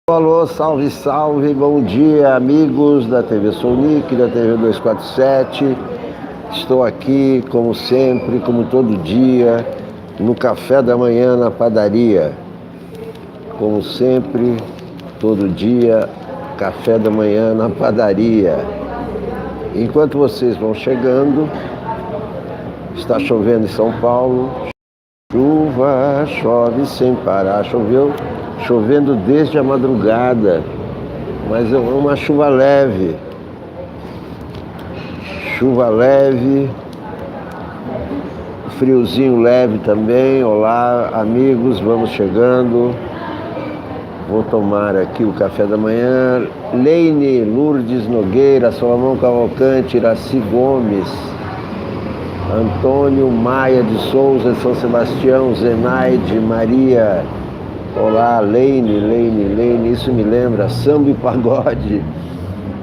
Alô, salve, salve, bom dia, amigos da TV Sonic, da TV 247. Estou aqui, como sempre, como todo dia, no café da manhã na padaria. Como sempre, todo dia, café da manhã na padaria. Enquanto vocês vão chegando, está chovendo em São Paulo. Chuva, chove sem parar, chovendo desde a madrugada, mas é uma chuva leve, friozinho leve também. Olá, amigos, vamos chegando. Vou tomar aqui o café da manhã. Leine, Lourdes Nogueira, Salomão Cavalcante, Iraci Gomes, Antônio Maia de Souza, São Sebastião, Zenaide, Maria. Olá, Leine, isso me lembra samba e pagode.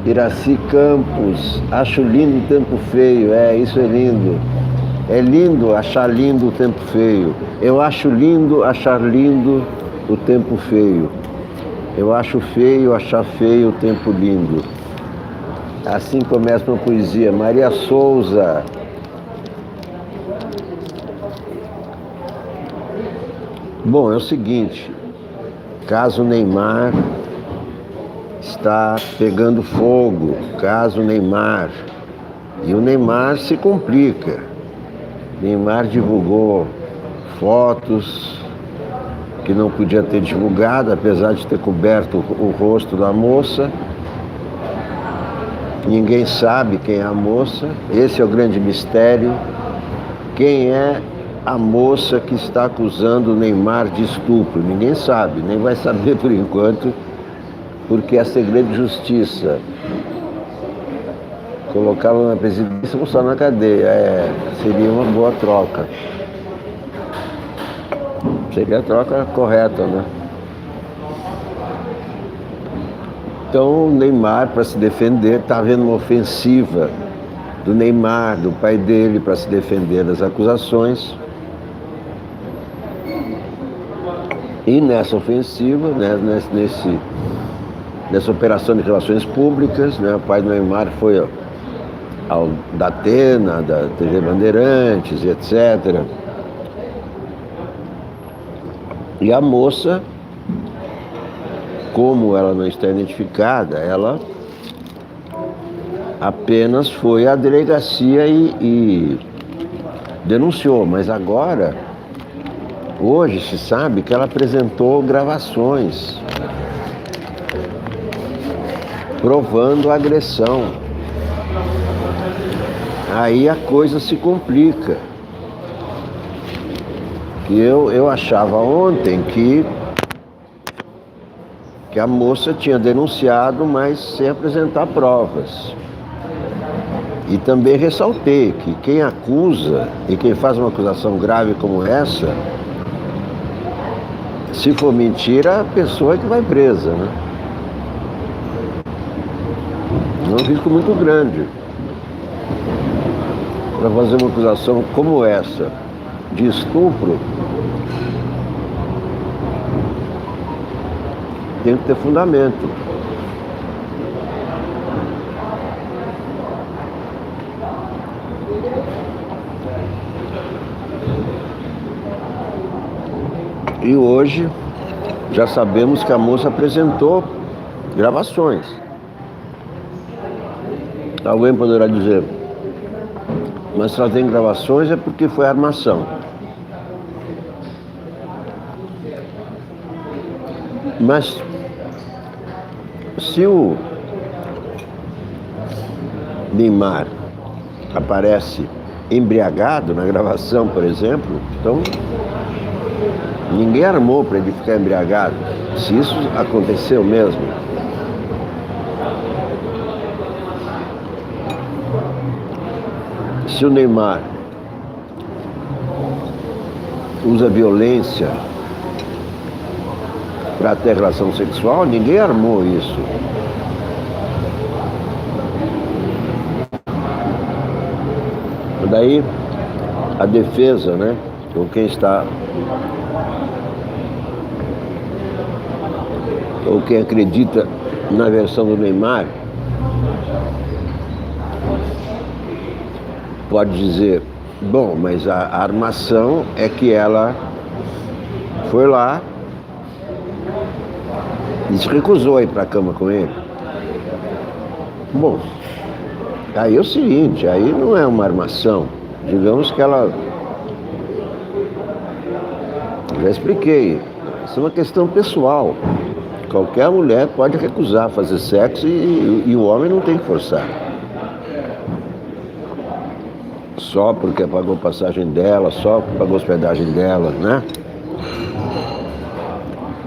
Iraci Campos, acho lindo o tempo feio. Isso é lindo. É lindo achar lindo o tempo feio. Eu acho lindo achar lindo o tempo feio. Eu acho feio achar feio o tempo lindo. Assim começa uma poesia. Maria Souza. Bom, é o seguinte, caso Neymar está pegando fogo, caso Neymar, e o Neymar se complica. Neymar divulgou fotos que não podia ter divulgado, apesar de ter coberto o rosto da moça. Ninguém sabe quem é a moça, esse é o grande mistério. Quem é a moça que está acusando o Neymar de estupro? Ninguém sabe, nem vai saber por enquanto, porque é segredo de justiça. Colocá-lo na presidência ou só na cadeia, seria uma boa troca. Seria a troca correta, né? Então o Neymar, para se defender, está havendo uma ofensiva do Neymar, do pai dele, para se defender das acusações. E nessa ofensiva, né, nessa operação de relações públicas, né, o pai do Neymar foi ao da Atena, da TV Bandeirantes, etc. E a moça, como ela não está identificada, ela apenas foi à delegacia e denunciou, mas agora, hoje se sabe que ela apresentou gravações provando a agressão. Aí a coisa se complica. Eu achava ontem que a moça tinha denunciado, mas sem apresentar provas. E também ressaltei que quem acusa e quem faz uma acusação grave como essa, se for mentira, a pessoa é que vai presa, né? É um risco muito grande para fazer uma acusação como essa, de estupro. Tem que ter fundamento. E hoje já sabemos que a moça apresentou gravações. Alguém poderá dizer, mas se ela tem gravações é porque foi armação. Mas se o Neymar aparece embriagado na gravação, por exemplo, então ninguém armou para ele ficar embriagado. Se isso aconteceu mesmo. Se o Neymar usa violência para ter relação sexual, ninguém armou isso. Daí a defesa, né, com quem está ou quem acredita na versão do Neymar, pode dizer, bom, mas a armação é que ela foi lá e se recusou a ir para a cama com ele. Bom, aí é o seguinte, aí não é uma armação. Digamos que ela... Já expliquei, isso é uma questão pessoal. Qualquer mulher pode recusar fazer sexo e o homem não tem que forçar. Só porque pagou passagem dela, só porque pagou hospedagem dela, né?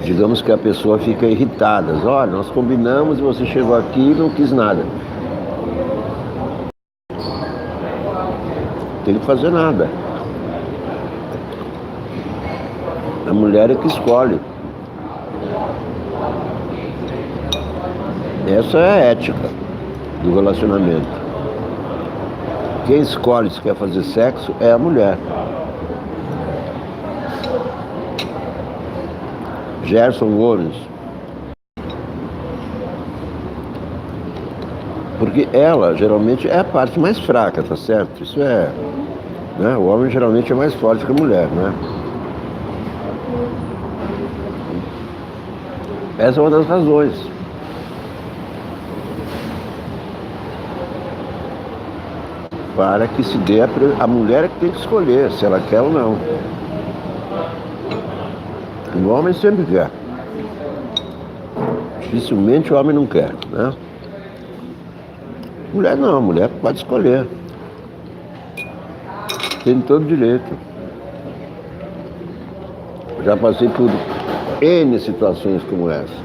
Digamos que a pessoa fica irritada. Olha, nós combinamos e você chegou aqui e não quis nada. Não tem que fazer nada. A mulher é que escolhe. Essa é a ética do relacionamento. Quem escolhe se quer fazer sexo é a mulher. Gerson Gomes. Porque ela geralmente é a parte mais fraca, tá certo? Isso é, né? O homem geralmente é mais forte que a mulher, né? Essa é uma das razões. Para que se dê a mulher é que tem que escolher se ela quer ou não. O homem sempre quer. Dificilmente o homem não quer, né? Mulher não, a mulher pode escolher. Tem todo direito. Já passei por N situações como essa.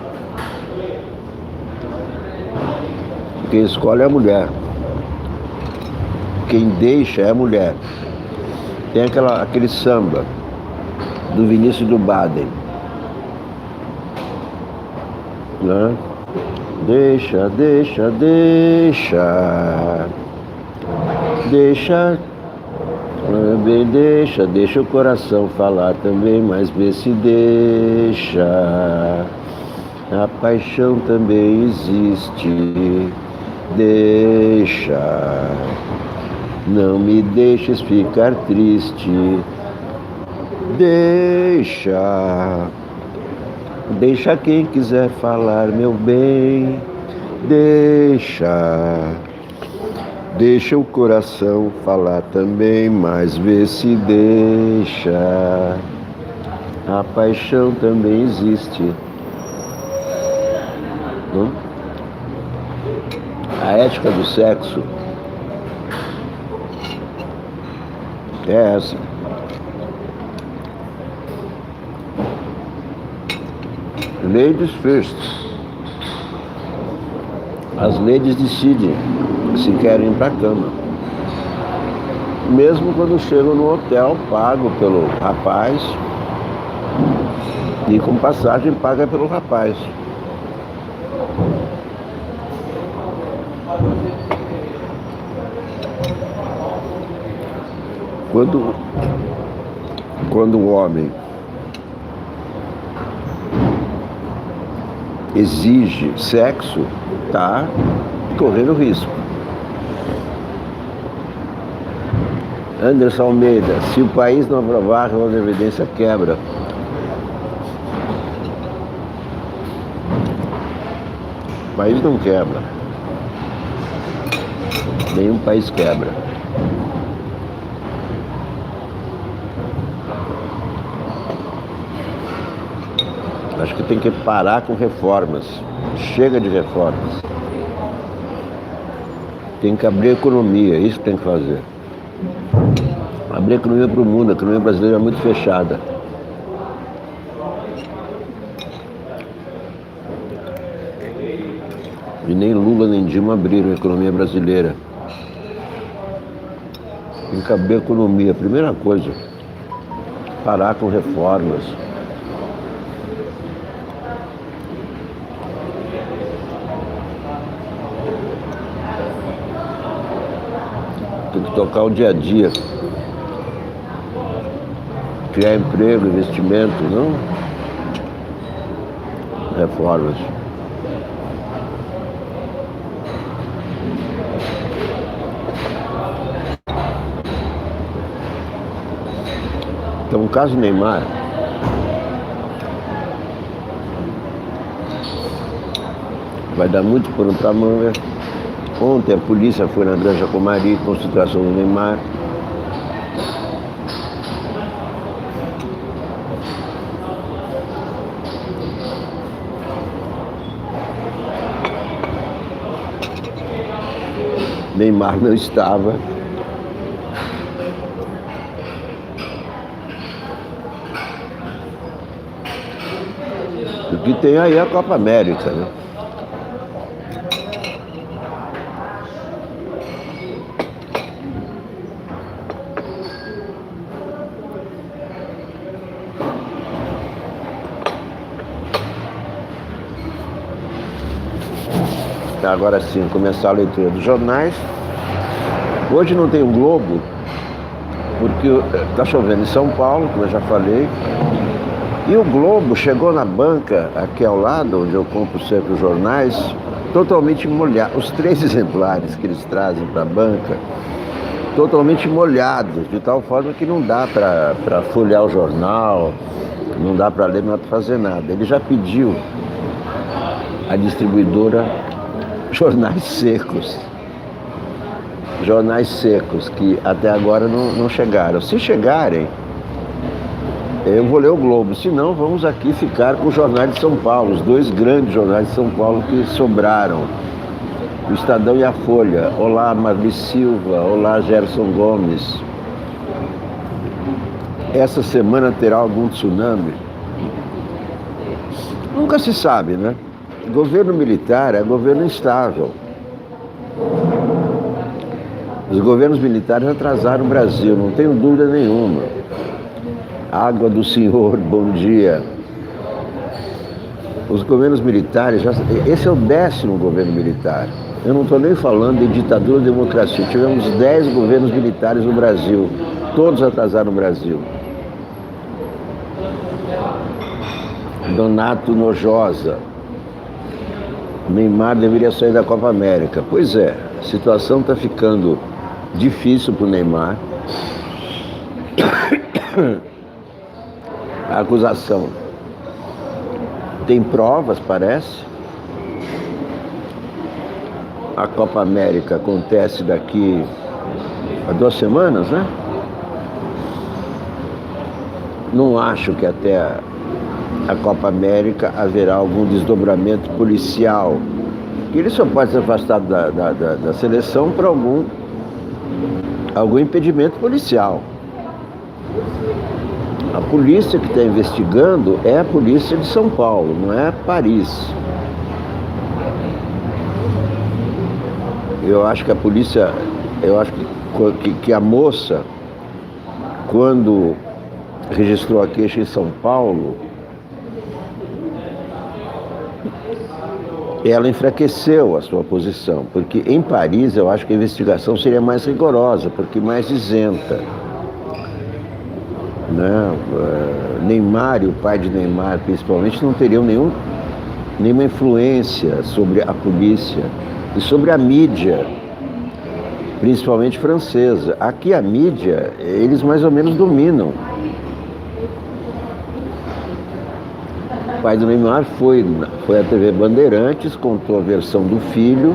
Quem escolhe é a mulher. Quem deixa é a mulher. Tem aquele samba do Vinícius do Baden, né? Deixa, deixa, deixa, deixa, bem, deixa o coração falar também, mas vê se deixa. A paixão também existe. Deixa. Não me deixes ficar triste. Deixa. Deixa quem quiser falar, meu bem. Deixa. Deixa o coração falar também, mas vê se deixa. A paixão também existe. Não? A ética do sexo é essa. Ladies first. As ladies decidem se querem ir para a cama. Mesmo quando chegam no hotel, pago pelo rapaz e com passagem paga pelo rapaz. Quando o homem exige sexo, está correndo risco. Anderson Almeida, se o país não aprovar, a Previdência quebra. O país não quebra. Nenhum país quebra. Acho que tem que parar com reformas. Chega de reformas. Tem que abrir a economia, isso tem que fazer. Abrir a economia para o mundo, a economia brasileira é muito fechada. E nem Lula nem Dilma abriram a economia brasileira. Tem que abrir a economia, primeira coisa. Parar com reformas. Tem que tocar o dia a dia. Criar emprego, investimento, reformas. Então, o caso Neymar vai dar muito pano para manga. Ontem a polícia foi na Granja Comari com situação do Neymar. Neymar não estava. O que tem aí é a Copa América, né? Agora sim, começar a leitura dos jornais. Hoje não tem o Globo, porque está chovendo em São Paulo, como eu já falei. E o Globo chegou na banca, aqui ao lado, onde eu compro sempre os jornais, totalmente molhado. Os 3 exemplares que eles trazem para a banca, totalmente molhados, de tal forma que não dá para folhear o jornal, não dá para ler, não dá para fazer nada. Ele já pediu à distribuidora jornais secos, que até agora não chegaram. Se chegarem, eu vou ler o Globo, senão vamos aqui ficar com os jornais de São Paulo, os 2 grandes jornais de São Paulo que sobraram, o Estadão e a Folha. Olá, Marli Silva, olá, Gerson Gomes. Essa semana terá algum tsunami? Nunca se sabe, né? Governo militar é governo instável. Os governos militares atrasaram o Brasil, não tenho dúvida nenhuma. Água do Senhor, bom dia. Os governos militares, esse é o 10º governo militar. Eu não estou nem falando de ditadura e democracia. Tivemos 10 governos militares no Brasil. Todos atrasaram o Brasil. Donato Nojosa. Neymar deveria sair da Copa América. Pois é, a situação está ficando difícil para o Neymar. A acusação tem provas, parece. A Copa América acontece daqui a 2 semanas, né? Não acho que até a Copa América haverá algum desdobramento policial. Ele só pode ser afastado da seleção por algum impedimento policial. A polícia que está investigando é a polícia de São Paulo, não é Paris. Eu acho que a polícia, que a moça, quando registrou a queixa em São Paulo, ela enfraqueceu a sua posição, porque em Paris eu acho que a investigação seria mais rigorosa, porque mais isenta. Né? Neymar e o pai de Neymar, principalmente, não teriam nenhuma influência sobre a polícia e sobre a mídia, principalmente francesa. Aqui a mídia, eles mais ou menos dominam. O pai do Neymar foi à TV Bandeirantes, contou a versão do filho.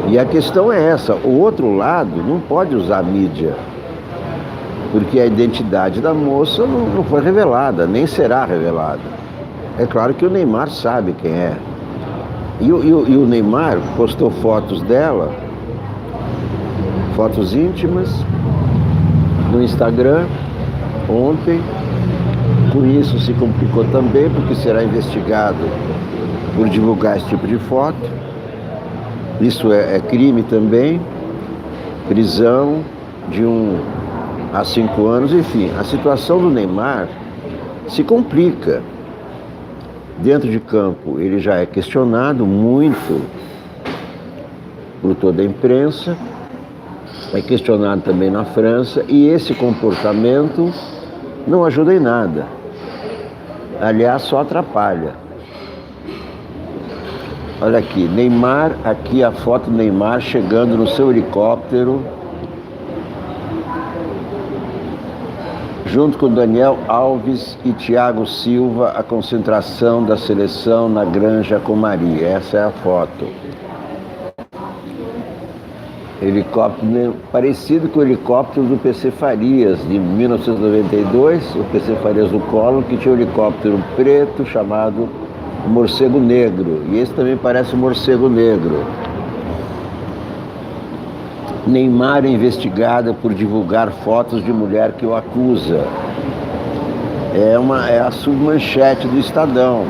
E a questão é essa, o outro lado não pode usar a mídia, porque a identidade da moça não foi revelada, nem será revelada. É claro que o Neymar sabe quem é. E o Neymar postou fotos dela, fotos íntimas, no Instagram, ontem. Com isso se complicou também, porque será investigado por divulgar esse tipo de foto. Isso é crime também, prisão de 1 a 5 anos, enfim. A situação do Neymar se complica. Dentro de campo ele já é questionado muito por toda a imprensa, é questionado também na França, e esse comportamento não ajuda em nada. Aliás, só atrapalha. Olha aqui, Neymar, aqui a foto do Neymar chegando no seu helicóptero, junto com Daniel Alves e Thiago Silva, a concentração da seleção na Granja Comari. Essa é a foto. Helicóptero parecido com o helicóptero do PC Farias, de 1992, o PC Farias do Collor, que tinha um helicóptero preto chamado Morcego Negro. E esse também parece um morcego negro. Neymar é investigada por divulgar fotos de mulher que o acusa. É a submanchete do Estadão.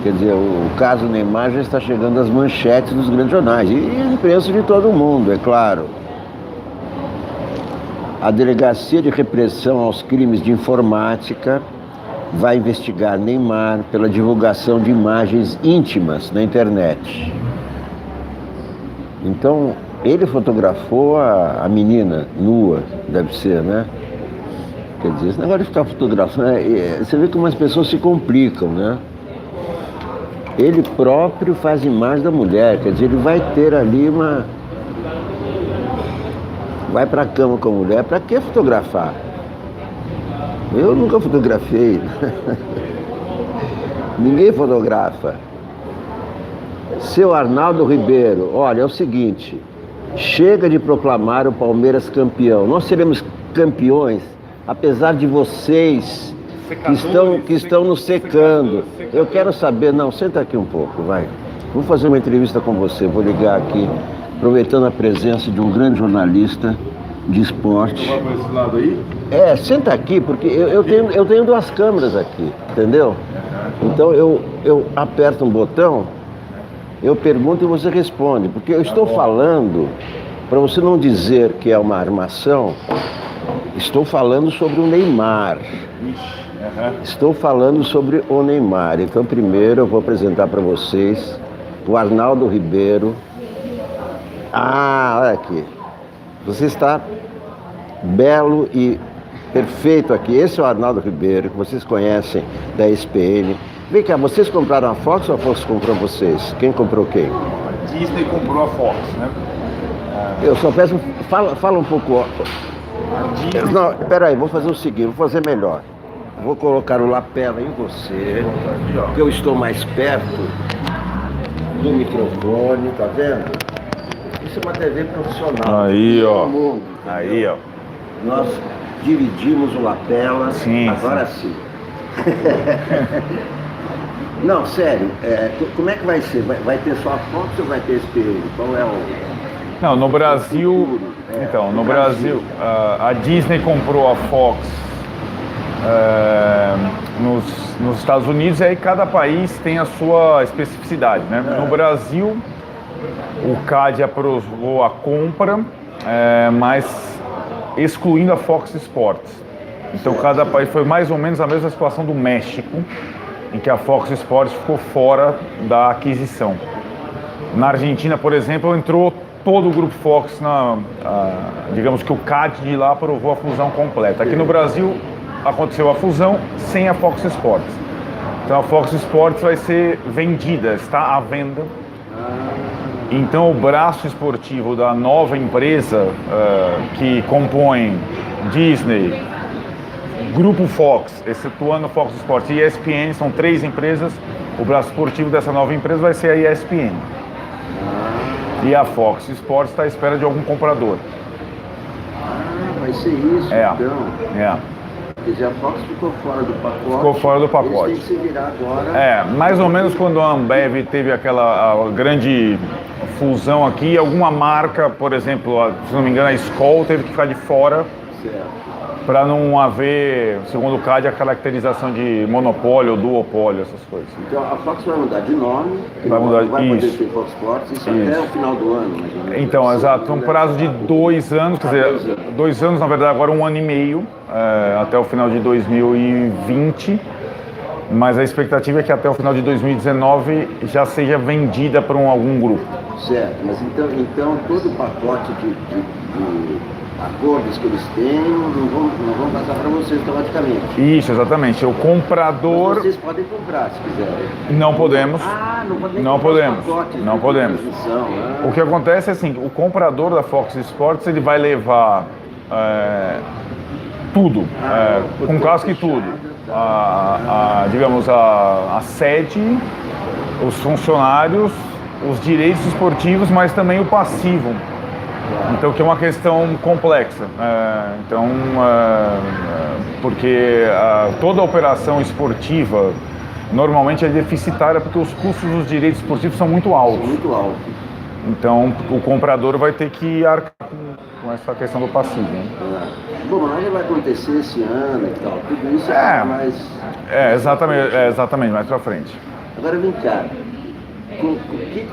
Quer dizer, o caso Neymar já está chegando às manchetes dos grandes jornais e imprensa de todo mundo, é claro. A Delegacia de Repressão aos Crimes de Informática vai investigar Neymar pela divulgação de imagens íntimas na internet. Então, ele fotografou a menina nua, deve ser, né? Quer dizer, esse negócio de ficar fotografando, você vê como as pessoas se complicam, né? Ele próprio faz imagem da mulher, quer dizer, ele vai ter ali uma... Vai pra cama com a mulher, pra que fotografar? Eu nunca fotografei. Ninguém fotografa. Seu Arnaldo Ribeiro, olha, é o seguinte, chega de proclamar o Palmeiras campeão. Nós seremos campeões, apesar de vocês que estão nos secando. Eu quero saber, não, senta aqui um pouco, vai. Vou fazer uma entrevista com você, vou ligar aqui, aproveitando a presença de um grande jornalista de esporte. Vai para esse lado aí? Senta aqui, porque eu tenho duas câmeras aqui, entendeu? Então eu aperto um botão, eu pergunto e você responde, porque eu estou falando, para você não dizer que é uma armação, estou falando sobre o Neymar. Estou falando sobre o Neymar. Então, primeiro eu vou apresentar para vocês o Arnaldo Ribeiro. Olha aqui. Você está belo e perfeito aqui. Esse é o Arnaldo Ribeiro, que vocês conhecem da ESPN. Vem cá, vocês compraram a Fox ou a Fox comprou vocês? Quem comprou quem? A Disney comprou a Fox, né? Eu só peço, fala um pouco. Não, peraí, vou fazer o seguinte, vou fazer melhor. Vou colocar o lapela em você, porque eu estou mais perto do microfone, tá vendo? Isso é uma TV profissional. Aí, ó. Mundo, aí, ó. Nós dividimos o lapela, sim, agora sim. Não, sério, como é que vai ser? Vai ter só a Fox ou vai ter SPN? Qual é o... Não, no Brasil... Então, no Brasil, a Disney comprou a Fox nos Estados Unidos, e aí cada país tem a sua especificidade, né? No Brasil, o CAD aprovou a compra, mas excluindo a Fox Sports. Então cada país foi mais ou menos a mesma situação do México, em que a Fox Sports ficou fora da aquisição. Na Argentina, por exemplo, entrou todo o grupo Fox, digamos que o CAD de lá aprovou a fusão completa. Aqui no Brasil aconteceu a fusão sem a Fox Sports. Então a Fox Sports vai ser vendida, está à venda. Então o braço esportivo da nova empresa que compõe Disney, Grupo Fox, excetuando Fox Sports e ESPN, são 3 empresas. O braço esportivo dessa nova empresa vai ser a ESPN. E a Fox Sports está à espera de algum comprador. Vai ser isso, então. Quer dizer, a Fox ficou fora do pacote. Ficou fora do pacote. Eles têm que se virar agora. Mais ou menos quando a Ambev teve aquela grande fusão aqui, alguma marca, por exemplo, se não me engano, a Skol teve que ficar de fora. Certo. Para não haver, segundo o CAD, a caracterização de monopólio ou duopólio, essas coisas. Então a Fox vai mudar de nome, vai mudar, vai poder ter Fox Sports, isso até o final do ano, mais ou menos. Então, exato, um prazo de 2 anos, quer dizer, 2 anos, na verdade, agora 1 ano e meio, até o final de 2020, mas a expectativa é que até o final de 2019 já seja vendida para algum grupo. Certo, mas então todo o pacote de acordos que eles têm não vão passar para vocês automaticamente. Isso, exatamente. O comprador... Mas vocês podem comprar, se quiserem. Não podemos. Não podem Não comprar os podemos. pacotes Não de podemos. transmissão, né? O que acontece é assim, o comprador da Fox Sports, ele vai levar tudo, com casco e tudo. Digamos, a sede, os funcionários, os direitos esportivos, mas também o passivo. Então, que é uma questão complexa. Porque toda operação esportiva normalmente é deficitária porque os custos dos direitos esportivos são muito altos. São muito altos. Então, o comprador vai ter que arcar com essa questão do passivo. Né? Bom, mas vai acontecer esse ano e tal. Tudo isso Exatamente, mais pra frente. Agora, vem cá. O que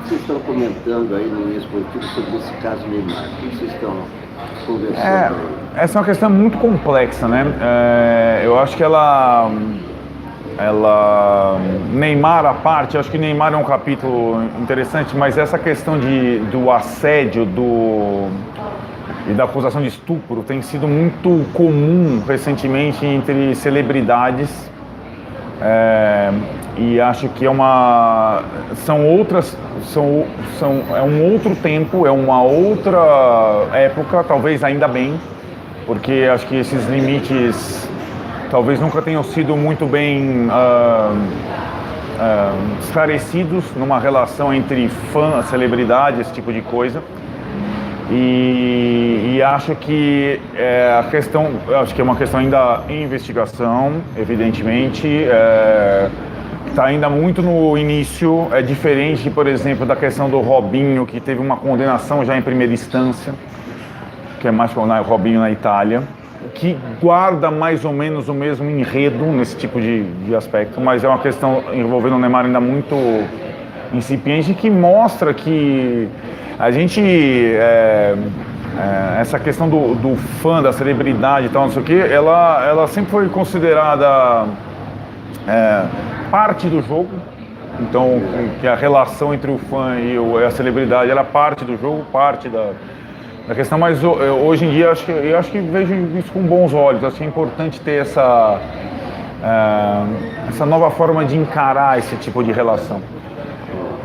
vocês estão comentando aí no esportivo sobre esse caso Neymar? O que vocês estão conversando aí? Essa é uma questão muito complexa, né? Eu acho que Neymar à parte, acho que Neymar é um capítulo interessante, mas essa questão do assédio e da acusação de estupro tem sido muito comum recentemente entre celebridades. E acho que é um outro tempo, é uma outra época, talvez ainda bem, porque acho que esses limites talvez nunca tenham sido muito bem esclarecidos numa relação entre fã e celebridade, esse tipo de coisa. E acho que acho que é uma questão ainda em investigação, evidentemente. Está ainda muito no início, é diferente, por exemplo, da questão do Robinho, que teve uma condenação já em primeira instância, que é mais o Robinho na Itália, que guarda mais ou menos o mesmo enredo nesse tipo de aspecto, mas é uma questão envolvendo o Neymar ainda muito incipiente, que mostra que a gente... essa questão do fã, da celebridade e tal, não sei o que, ela sempre foi considerada... parte do jogo, então que a relação entre o fã e a celebridade era parte do jogo, parte da questão, mas hoje em dia eu acho que vejo isso com bons olhos. Acho que é importante ter essa nova forma de encarar esse tipo de relação.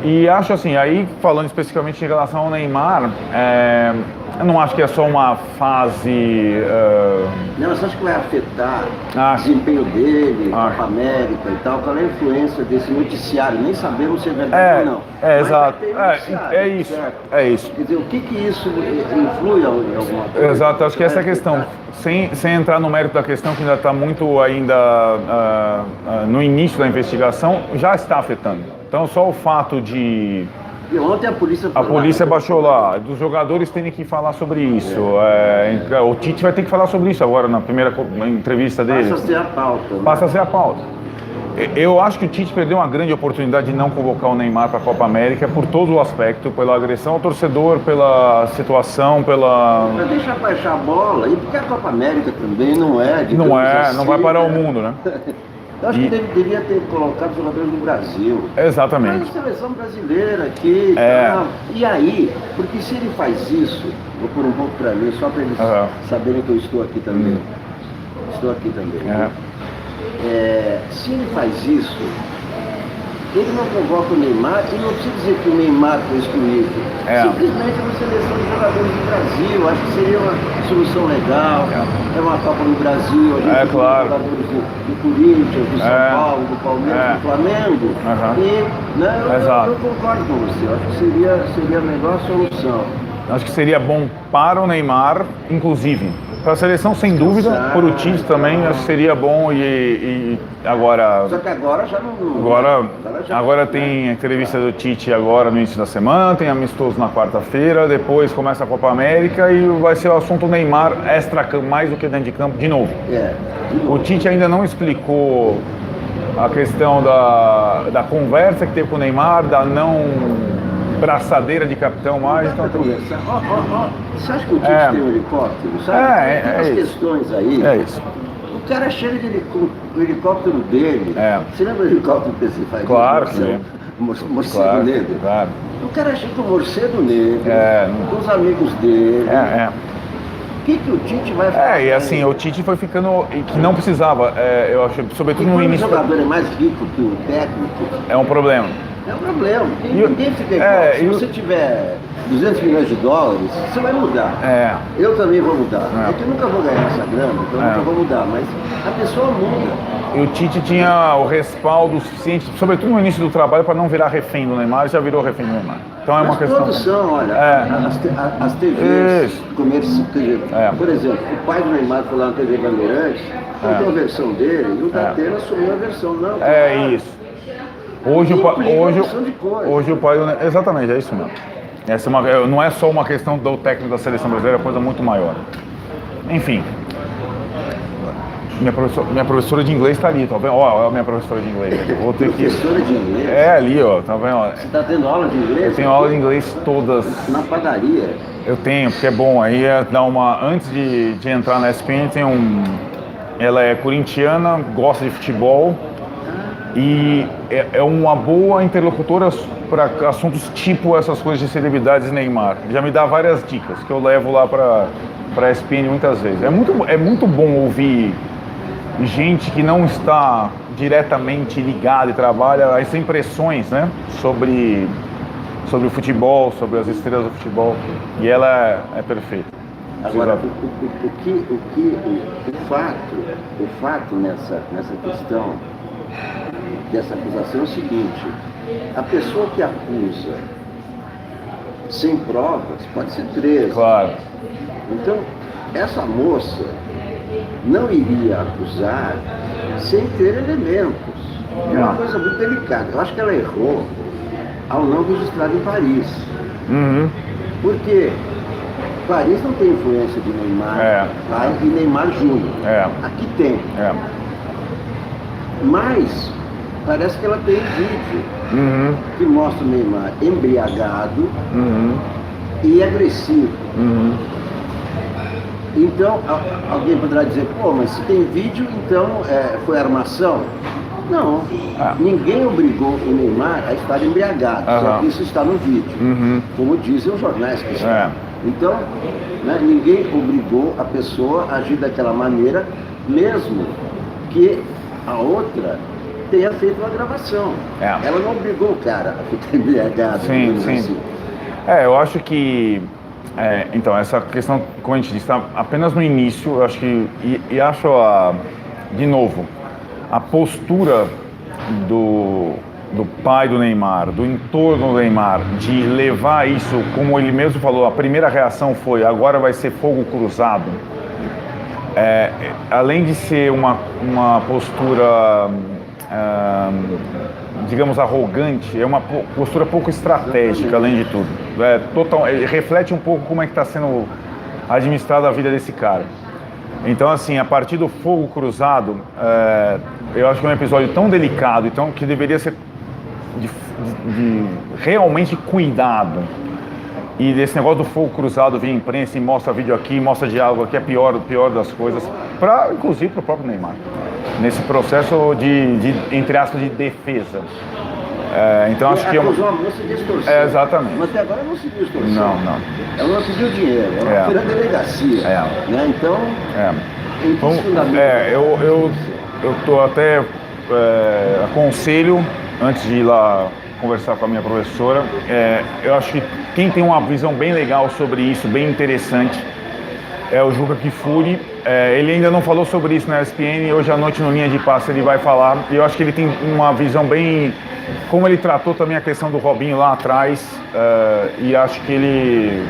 E acho assim, aí falando especificamente em relação ao Neymar, eu não acho que é só uma fase... Não, você acha que vai afetar o desempenho dele, Copa América e tal? Qual é a influência desse noticiário? Nem sabemos se é verdade ou não. Exato. É isso. Quer dizer, o que isso influi em alguma coisa? Exato, acho que essa é a questão. Sem entrar no mérito da questão, que ainda está muito no início da investigação, já está afetando. Então, só o fato de... E ontem a polícia baixou lá, dos jogadores terem que falar sobre isso. O Tite vai ter que falar sobre isso agora na primeira entrevista dele. Passa a ser a pauta. Né? Passa a ser a pauta. Eu acho que o Tite perdeu uma grande oportunidade de não convocar o Neymar para a Copa América por todo o aspecto, pela agressão ao torcedor, pela situação, pela... Para deixar baixar a bola, e porque a Copa América também não é... Não vai parar o mundo, né? Eu acho que deveria ter colocado os jogadores do Brasil. Exatamente. Mas a seleção brasileira aqui. E aí, porque se ele faz isso, vou pôr um pouco para mim, só para eles saberem que eu estou aqui também. Estou aqui também. Se ele faz isso, ele não convoca o Neymar e não precisa dizer que o Neymar foi excluído. Simplesmente é uma seleção de jogadores do Brasil. Acho que seria uma solução legal. É uma Copa no Brasil, a gente tem jogadores do Corinthians, do São Paulo, do Palmeiras, do Flamengo. Eu concordo com você. Acho que seria a melhor solução. Acho que seria bom para o Neymar, inclusive. Para a seleção, sem dúvida, para o Tite também, acho que seria bom e agora... Só que agora já não... Agora tem entrevista do Tite agora no início da semana, tem amistoso na quarta-feira, depois começa a Copa América e vai ser o assunto Neymar extra-campo, mais do que dentro de campo, de novo. O Tite ainda não explicou a questão da conversa que teve com o Neymar, da não... braçadeira de capitão mais. Então, você acha que o Tite tem um helicóptero? Sabe? Tem umas questões aí. É isso. O cara chega o helicóptero dele. Você lembra do helicóptero que você faz? Claro que lembro. Morcego negro. Claro. O cara chega com o morcego negro, com os amigos dele. que o Tite vai fazer? E assim, o Tite foi ficando, que não precisava, eu acho, sobretudo no início. O jogador é mais rico que o técnico. É um problema. É um problema. Ninguém fica igual. Se você tiver 200 milhões de dólares, você vai mudar. Eu também vou mudar. É que eu nunca vou ganhar essa grana, então eu nunca vou mudar. Mas a pessoa muda. E o Tite tinha o respaldo suficiente, sobretudo no início do trabalho, para não virar refém do Neymar, já virou refém do Neymar. Então é uma questão. Todos são, olha, as TVs, por exemplo, o pai do Neymar foi lá na TV Bandeirantes, contou a versão dele, e o Datena assumiu a versão, não. Isso. Hoje o pai do... Exatamente, é isso mesmo. Essa não é só uma questão do técnico da seleção brasileira, é coisa muito maior. Enfim. Minha professora de inglês está ali, tá vendo? Ó, a minha professora de inglês. Vou ter professora de inglês? Ali, ó, tá vendo? Você está tendo aula de inglês? Eu tenho aula de inglês todas. Na padaria? Eu tenho, porque é bom. Aí dá uma... Antes de entrar na ESPN, tem ela é corintiana, gosta de futebol. E é uma boa interlocutora para assuntos tipo essas coisas de celebridades Neymar. Já me dá várias dicas que eu levo lá para a ESPN muitas vezes. É muito bom ouvir gente que não está diretamente ligada e trabalha as impressões, né, sobre o futebol, sobre as estrelas do futebol. E ela é perfeita. Agora, o fato nessa questão dessa acusação é o seguinte: a pessoa que acusa sem provas pode ser presa. Claro. Então, essa moça não iria acusar sem ter elementos. É uma coisa muito delicada. Eu acho que ela errou ao não registrar em Paris. Porque Paris não tem influência de Neymar pai e Neymar Júnior. Aqui tem. Mas parece que ela tem vídeo que mostra o Neymar embriagado e agressivo. Então, alguém poderá dizer, pô, mas se tem vídeo, então foi armação? Não, ninguém obrigou o Neymar a estar embriagado, só que isso está no vídeo, como dizem os jornais que estão. Então, né, ninguém obrigou a pessoa a agir daquela maneira, mesmo que a outra tenha feito uma gravação. Ela não obrigou o cara a ficar embriagado. Sim. Assim. Eu acho que... então, essa questão, como a gente disse, está apenas no início. Eu acho que... E acho, de novo, a postura do pai do Neymar, do entorno do Neymar, de levar isso, como ele mesmo falou, a primeira reação foi: agora vai ser fogo cruzado. Além de ser uma postura, digamos, arrogante, é uma postura pouco estratégica, além de tudo. Reflete um pouco como é que está sendo administrada a vida desse cara. Então, assim, a partir do fogo cruzado, eu acho que é um episódio tão delicado, então, que deveria ser de realmente cuidado. E desse negócio do fogo cruzado, vir imprensa e mostra vídeo aqui, mostra diálogo aqui, é pior das coisas, inclusive para o próprio Neymar, nesse processo de entre aspas, de defesa. Então acho que acusou a moça de extorsão. Exatamente. Mas até agora não se viu extorsão. Não. Ela não pediu dinheiro, ela foi na delegacia. Né? Então, eu tô até aconselho, antes de ir lá conversar com a minha professora, eu acho que quem tem uma visão bem legal sobre isso, bem interessante, é o Juca Kfouri. Ele ainda não falou sobre isso na ESPN, hoje à noite no Linha de Passe ele vai falar, e eu acho que ele tem uma visão bem... Como ele tratou também a questão do Robinho lá atrás, e acho que ele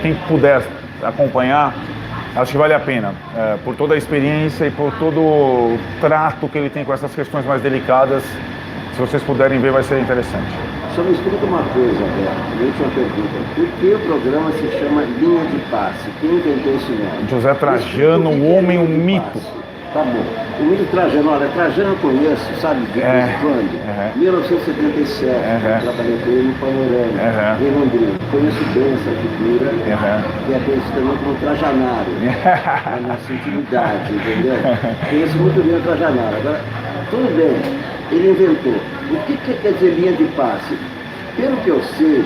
quem puder acompanhar, acho que vale a pena, por toda a experiência e por todo o trato que ele tem com essas questões mais delicadas. Se vocês puderem ver, vai ser interessante. Só me explica uma coisa, Alberto, a última pergunta. Por que o programa se chama Linha de Passe? Quem inventou esse nome? José Trajano, o homem, um mito. Tá bom. O mito Trajano, olha, Trajano eu conheço, sabe de quando? 1977, eu trabalhei com ele no Panorama, em Londrina. Conheço bem essa figura, que é conhecido também como Trajanário, na nossa intimidade, entendeu? Conheço muito bem o Trajanário. Agora, tudo bem, ele inventou. O que quer dizer linha de passe? Pelo que eu sei,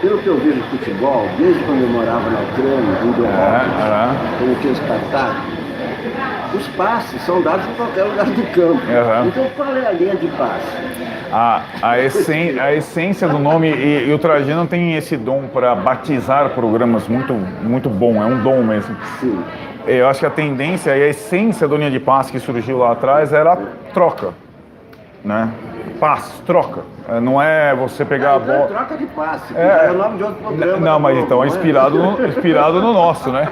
pelo que eu vejo no futebol, desde quando eu morava na Ucrânia, em Europa, quando tinha Spartak, os passes são dados em qualquer lugar do campo. Então qual é a linha de passe? A essência do nome, e o Trajano tem esse dom para batizar programas muito bom, é um dom mesmo. Sim. Eu acho que a tendência e a essência da linha de passe que surgiu lá atrás era a troca, né? Passe, troca. Não é você pegar a bola... É troca de passe, é o nome de outro programa. Não, mas então é inspirado no nosso, né?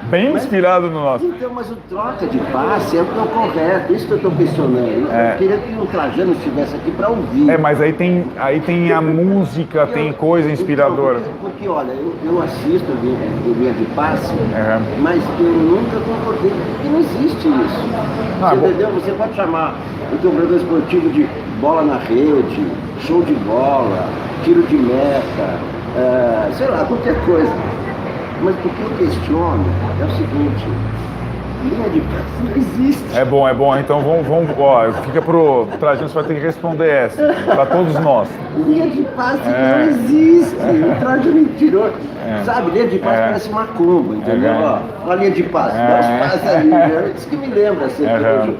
Bem inspirado no nosso. Então, mas o troca de passe é o que é o correto, isso que eu estou questionando. Eu queria que o Trajano estivesse aqui para ouvir. Mas aí tem a música, tem coisa inspiradora. Porque olha, eu assisto linha de passe, mas eu nunca concordei, porque não existe isso. Você entendeu? Você pode chamar o teu programa esportivo de bola na rede, show de bola, tiro de meta, sei lá, qualquer coisa. Mas o que eu questiono é o seguinte, linha de passe não existe. É bom, então vamos fica pro Trajano, você vai ter que responder essa, para todos nós. Linha de passe não existe, o Trajano tirou. Sabe, linha de passe parece uma macumba, entendeu? Uma linha de passe, dá os passes ali, isso que me lembra sempre.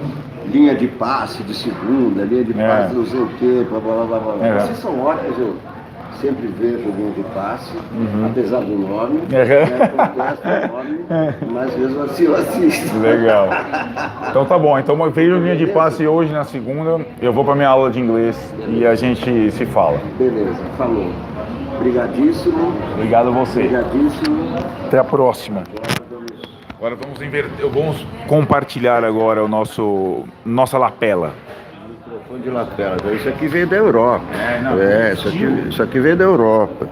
Linha de passe de segunda, linha de passe não sei o quê, blá blá blá. Vocês são ótimos, eu sempre vejo linha de passe, apesar do nome, contesto o nome, mas mesmo assim eu assisto. Legal. Então tá bom, então vejo linha de passe hoje na segunda, eu vou para minha aula de inglês e a gente se fala. Beleza, falou. Obrigadíssimo. Obrigado a você. Obrigadíssimo. Até a próxima. Agora vamos compartilhar agora o nossa lapela. Microfone de lapela. Isso aqui veio da Europa. Isso aqui veio da Europa.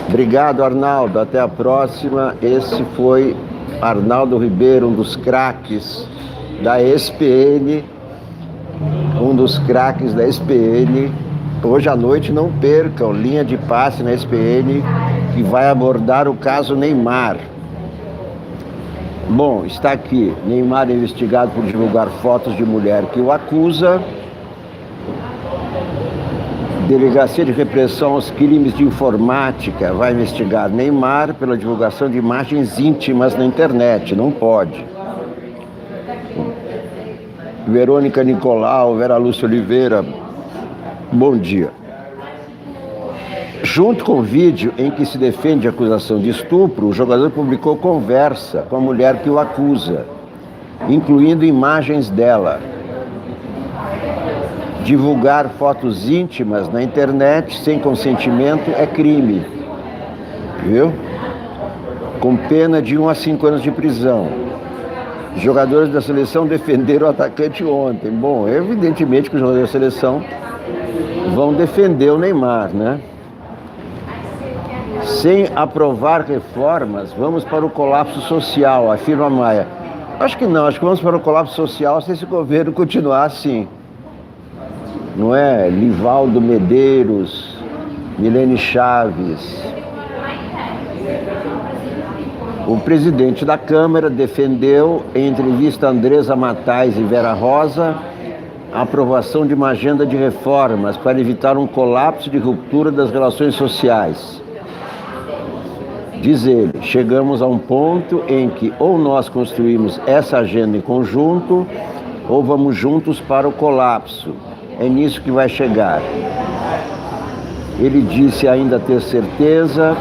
Obrigado, Arnaldo. Até a próxima. Esse foi Arnaldo Ribeiro, um dos craques da SPN. Um dos craques da SPN. Hoje à noite não percam linha de passe na SPN, que vai abordar o caso Neymar. Bom, está aqui, Neymar é investigado por divulgar fotos de mulher que o acusa. Delegacia de Repressão aos Crimes de Informática vai investigar Neymar pela divulgação de imagens íntimas na internet, não pode. Verônica Nicolau, Vera Lúcia Oliveira, bom dia. Junto com o vídeo em que se defende a acusação de estupro, o jogador publicou conversa com a mulher que o acusa, incluindo imagens dela. Divulgar fotos íntimas na internet sem consentimento é crime, viu? Com pena de 1 a 5 anos de prisão. Jogadores da seleção defenderam o atacante ontem. Bom, evidentemente que os jogadores da seleção vão defender o Neymar, né? Sem aprovar reformas, vamos para o colapso social, afirma Maia. Acho que não, acho que vamos para o colapso social se esse governo continuar assim. Não é? Livaldo Medeiros, Milene Chaves. O presidente da Câmara defendeu, em entrevista a Andresa Matais e Vera Rosa, a aprovação de uma agenda de reformas para evitar um colapso de ruptura das relações sociais. Diz ele, chegamos a um ponto em que ou nós construímos essa agenda em conjunto ou vamos juntos para o colapso. É nisso que vai chegar. Ele disse ainda ter certeza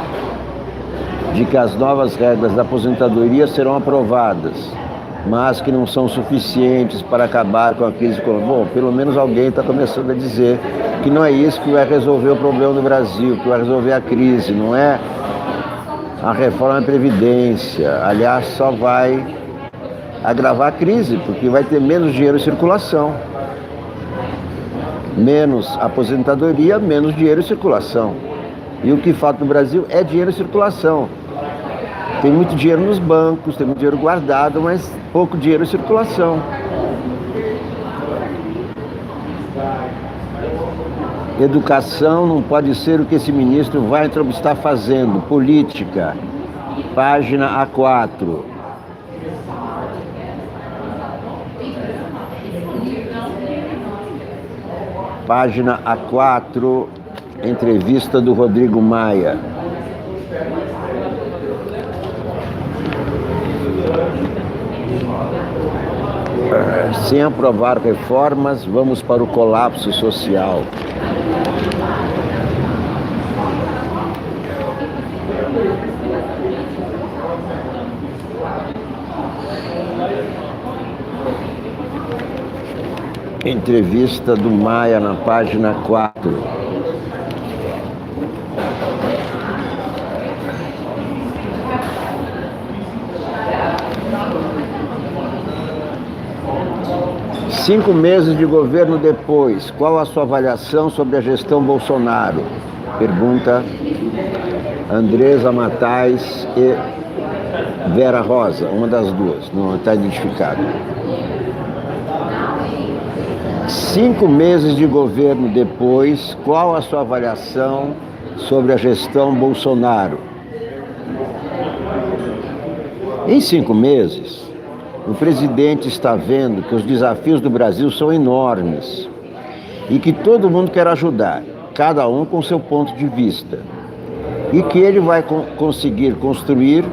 de que as novas regras da aposentadoria serão aprovadas, mas que não são suficientes para acabar com a crise econômica. Bom, pelo menos alguém está começando a dizer que não é isso que vai resolver o problema do Brasil, que vai resolver a crise, não é a reforma da Previdência. Aliás, só vai agravar a crise, porque vai ter menos dinheiro em circulação. Menos aposentadoria, menos dinheiro em circulação. E o que falta no Brasil é dinheiro em circulação. Tem muito dinheiro nos bancos, tem muito dinheiro guardado, mas pouco dinheiro em circulação. Educação não pode ser o que esse ministro Weintraub está fazendo. Política. Página A4. Página A4. Entrevista do Rodrigo Maia. Sem aprovar reformas, vamos para o colapso social. Entrevista do Maia na página 4. Cinco meses de governo depois, qual a sua avaliação sobre a gestão Bolsonaro? Pergunta Andresa Matais e Vera Rosa, uma das duas, não está identificado. 5 meses de governo depois, qual a sua avaliação sobre a gestão Bolsonaro? Em 5 meses, o presidente está vendo que os desafios do Brasil são enormes e que todo mundo quer ajudar, cada um com seu ponto de vista, e que ele vai conseguir construir,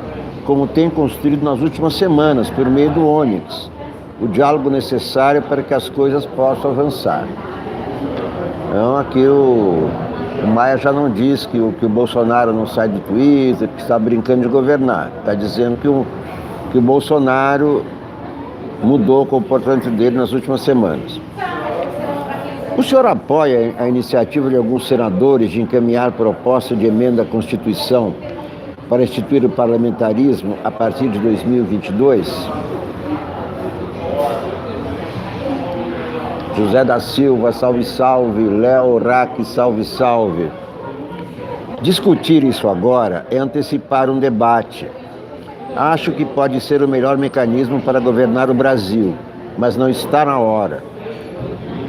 como tem construído nas últimas semanas, por meio do Onyx, o diálogo necessário para que as coisas possam avançar. Então aqui o Maia já não diz que o Bolsonaro não sai do Twitter, que está brincando de governar. Está dizendo que o Bolsonaro mudou o comportamento dele nas últimas semanas. O senhor apoia a iniciativa de alguns senadores de encaminhar proposta de emenda à Constituição para instituir o parlamentarismo a partir de 2022? José da Silva, salve, salve. Léo Rack, salve, salve. Discutir isso agora é antecipar um debate. Acho que pode ser o melhor mecanismo para governar o Brasil, mas não está na hora.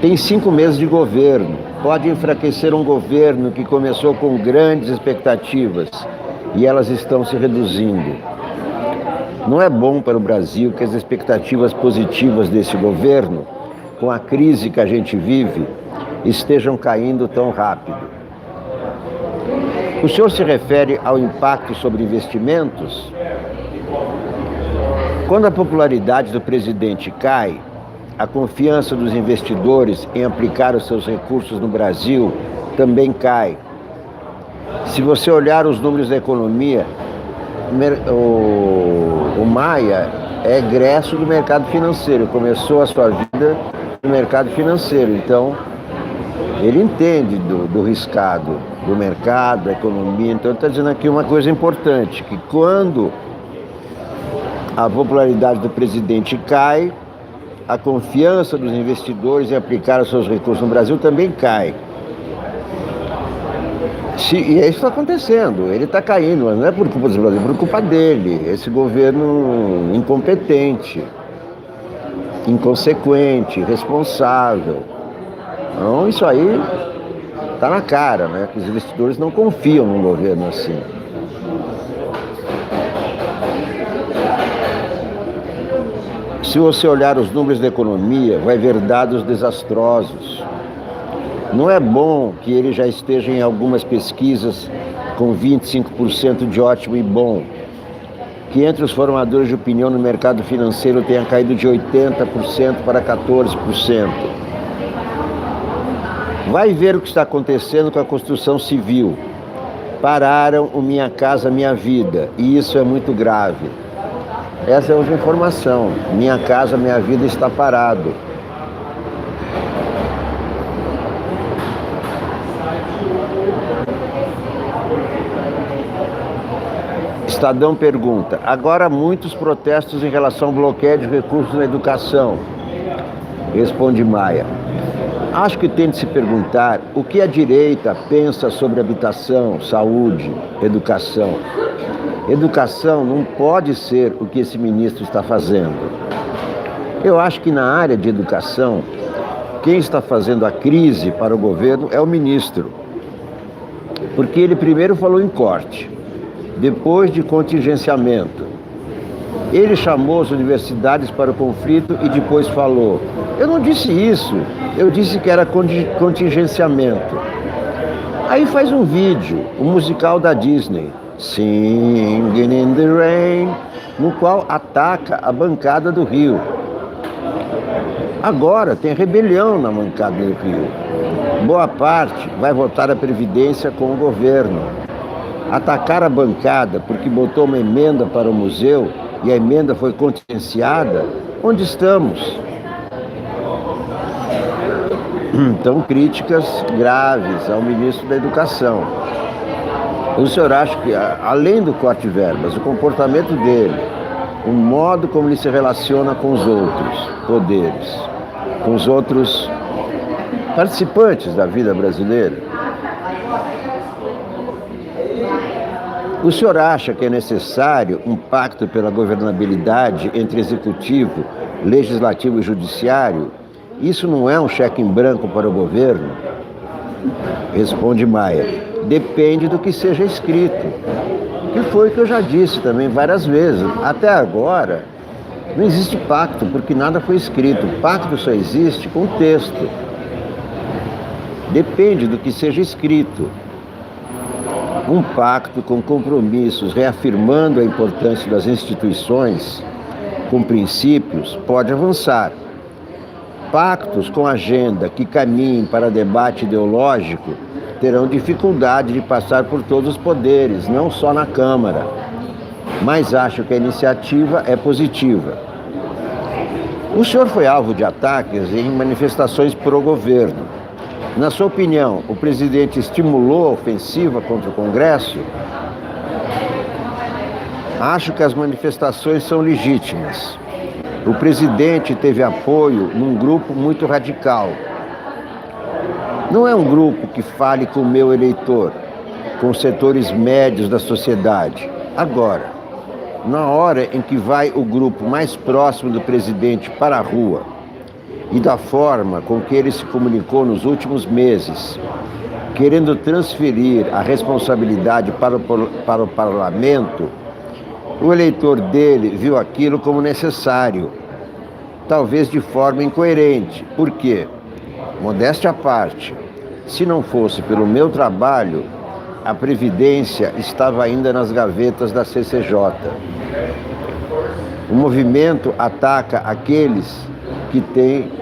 Tem 5 meses de governo. Pode enfraquecer um governo que começou com grandes expectativas e elas estão se reduzindo. Não é bom para o Brasil que as expectativas positivas desse governo, com a crise que a gente vive, estejam caindo tão rápido. O senhor se refere ao impacto sobre investimentos? Quando a popularidade do presidente cai, a confiança dos investidores em aplicar os seus recursos no Brasil também cai. Se você olhar os números da economia, o Maia é egresso do mercado financeiro, começou a sua vida no mercado financeiro, então ele entende do riscado do mercado, da economia. Então está dizendo aqui uma coisa importante, que quando a popularidade do presidente cai, a confiança dos investidores em aplicar os seus recursos no Brasil também cai. E isso está acontecendo, ele está caindo, mas não é por culpa do Brasil, é por culpa dele, esse governo incompetente, inconsequente, irresponsável. Então isso aí está na cara, né? Que os investidores não confiam num governo assim. Se você olhar os números da economia, vai ver dados desastrosos. Não é bom que ele já esteja em algumas pesquisas com 25% de ótimo e bom, que entre os formadores de opinião no mercado financeiro tenha caído de 80% para 14%. Vai ver o que está acontecendo com a construção civil. Pararam o Minha Casa Minha Vida, e isso é muito grave. Essa é outra informação. Minha Casa Minha Vida está parado. Estadão pergunta: agora muitos protestos em relação ao bloqueio de recursos na educação. Responde Maia: acho que tem de se perguntar o que a direita pensa sobre habitação, saúde, educação. Educação não pode ser o que esse ministro está fazendo. Eu acho que na área de educação, quem está fazendo a crise para o governo é o ministro. Porque ele primeiro falou em corte, depois de contingenciamento. Ele chamou as universidades para o conflito e depois falou: eu não disse isso, eu disse que era contingenciamento. Aí faz um vídeo, um musical da Disney, Singing in the Rain, no qual ataca a bancada do Rio. Agora tem rebelião na bancada do Rio. Boa parte vai votar a Previdência com o governo. Atacar a bancada porque botou uma emenda para o museu e a emenda foi contingenciada, onde estamos? Então, críticas graves ao ministro da Educação. O senhor acha que, além do corte de verbas, o comportamento dele, o modo como ele se relaciona com os outros poderes, com os outros participantes da vida brasileira, o senhor acha que é necessário um pacto pela governabilidade entre executivo, legislativo e judiciário? Isso não é um cheque em branco para o governo? Responde Maia. Depende do que seja escrito. Que foi o que eu já disse também várias vezes. Até agora, não existe pacto, porque nada foi escrito. O pacto só existe com texto. Depende do que seja escrito. Um pacto com compromissos, reafirmando a importância das instituições, com princípios, pode avançar. Pactos com agenda que caminhem para debate ideológico terão dificuldade de passar por todos os poderes, não só na Câmara. Mas acho que a iniciativa é positiva. O senhor foi alvo de ataques em manifestações pró-governo. Na sua opinião, o presidente estimulou a ofensiva contra o Congresso? Acho que as manifestações são legítimas. O presidente teve apoio num grupo muito radical. Não é um grupo que fale com o meu eleitor, com os setores médios da sociedade. Agora, na hora em que vai o grupo mais próximo do presidente para a rua e da forma com que ele se comunicou nos últimos meses, querendo transferir a responsabilidade para o parlamento, o eleitor dele viu aquilo como necessário, talvez de forma incoerente. Por quê? Modéstia à parte, se não fosse pelo meu trabalho, a Previdência estava ainda nas gavetas da CCJ. O movimento ataca aqueles que têm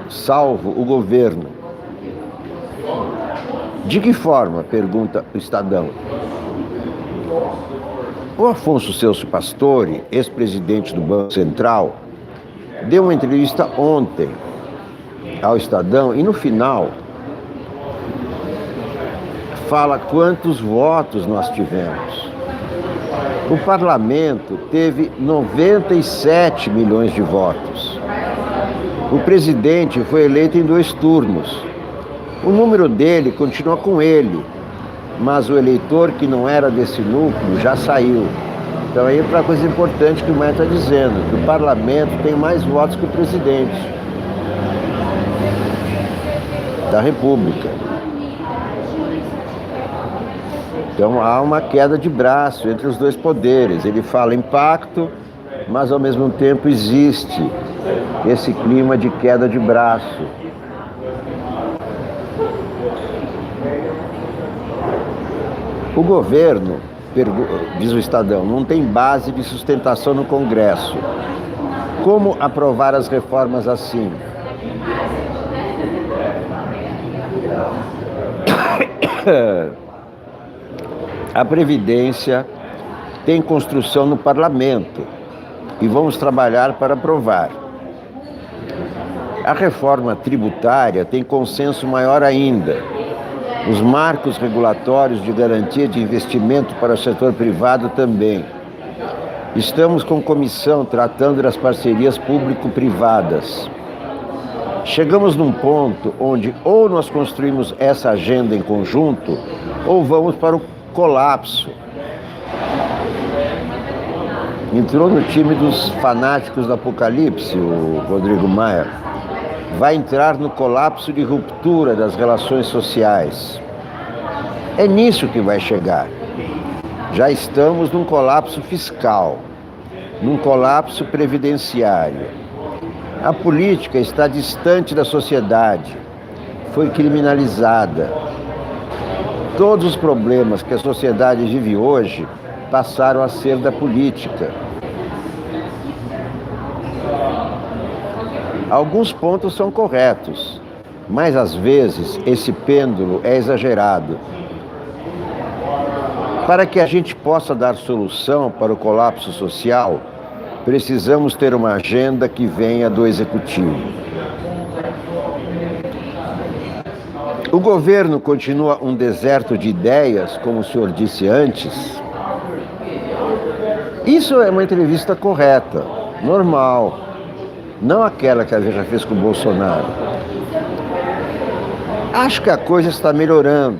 salvo o governo. De que forma? Pergunta o Estadão. O Afonso Celso Pastore, ex-presidente do Banco Central, deu uma entrevista ontem ao Estadão e no final fala quantos votos nós tivemos. O parlamento teve 97 milhões de votos. O presidente foi eleito em 2 turnos. O número dele continua com ele, mas o eleitor que não era desse núcleo já saiu. Então aí é outra coisa importante que o Maia está dizendo, que o parlamento tem mais votos que o presidente da República. Então há uma queda de braço entre os 2 poderes. Ele fala em pacto, mas ao mesmo tempo existe esse clima de queda de braço. O governo, diz o Estadão, não tem base de sustentação no Congresso. Como aprovar as reformas assim? A Previdência tem construção no Parlamento e vamos trabalhar para aprovar. A reforma tributária tem consenso maior ainda. Os marcos regulatórios de garantia de investimento para o setor privado também. Estamos com comissão tratando das parcerias público-privadas. Chegamos num ponto onde ou nós construímos essa agenda em conjunto ou vamos para o colapso. Entrou no time dos fanáticos do apocalipse, o Rodrigo Maia. Vai entrar no colapso de ruptura das relações sociais. É nisso que vai chegar. Já estamos num colapso fiscal, num colapso previdenciário. A política está distante da sociedade, foi criminalizada. Todos os problemas que a sociedade vive hoje passaram a ser da política. Alguns pontos são corretos, mas às vezes esse pêndulo é exagerado. Para que a gente possa dar solução para o colapso social, precisamos ter uma agenda que venha do executivo. O governo continua um deserto de ideias, como o senhor disse antes. Isso é uma entrevista correta, normal, não aquela que a Veja fez com o Bolsonaro. Acho que a coisa está melhorando.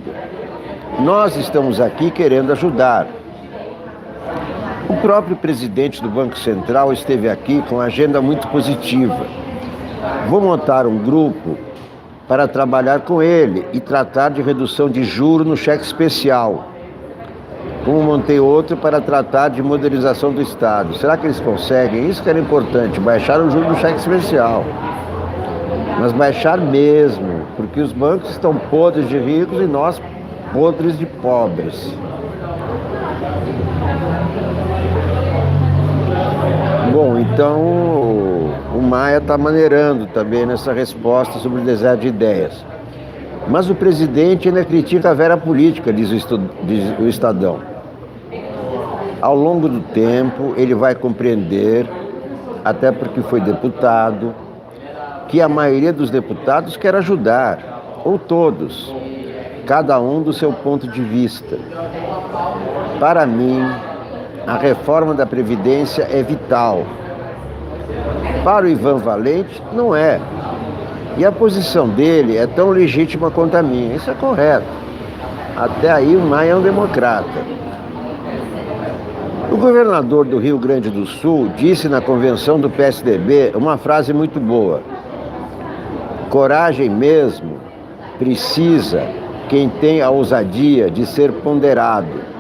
Nós estamos aqui querendo ajudar. O próprio presidente do Banco Central esteve aqui com uma agenda muito positiva. Vou montar um grupo para trabalhar com ele e tratar de redução de juros no cheque especial. Como montei outro para tratar de modernização do Estado. Será que eles conseguem? Isso que era importante, baixar o juro do cheque especial. Mas baixar mesmo, porque os bancos estão podres de ricos e nós podres de pobres. Bom, então o Maia está maneirando também nessa resposta sobre o deserto de ideias. Mas o presidente ainda critica a vera política, diz o Estadão. Ao longo do tempo, ele vai compreender, até porque foi deputado, que a maioria dos deputados quer ajudar, ou todos, cada um do seu ponto de vista. Para mim, a reforma da Previdência é vital. Para o Ivan Valente, não é. E a posição dele é tão legítima quanto a minha. Isso é correto. Até aí o Maia é um democrata. O governador do Rio Grande do Sul disse na convenção do PSDB uma frase muito boa. Coragem mesmo precisa quem tem a ousadia de ser ponderado.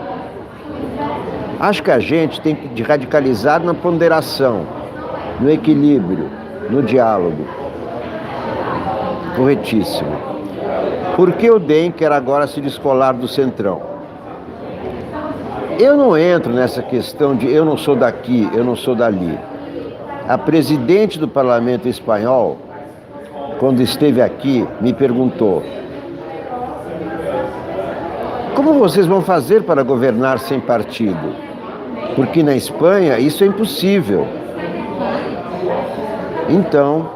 Acho que a gente tem que radicalizar na ponderação, no equilíbrio, no diálogo. Corretíssimo. Por que o DEM quer agora se descolar do Centrão? Eu não entro nessa questão de eu não sou daqui, eu não sou dali. A presidente do Parlamento Espanhol, quando esteve aqui, me perguntou: como vocês vão fazer para governar sem partido? Porque na Espanha isso é impossível. Então,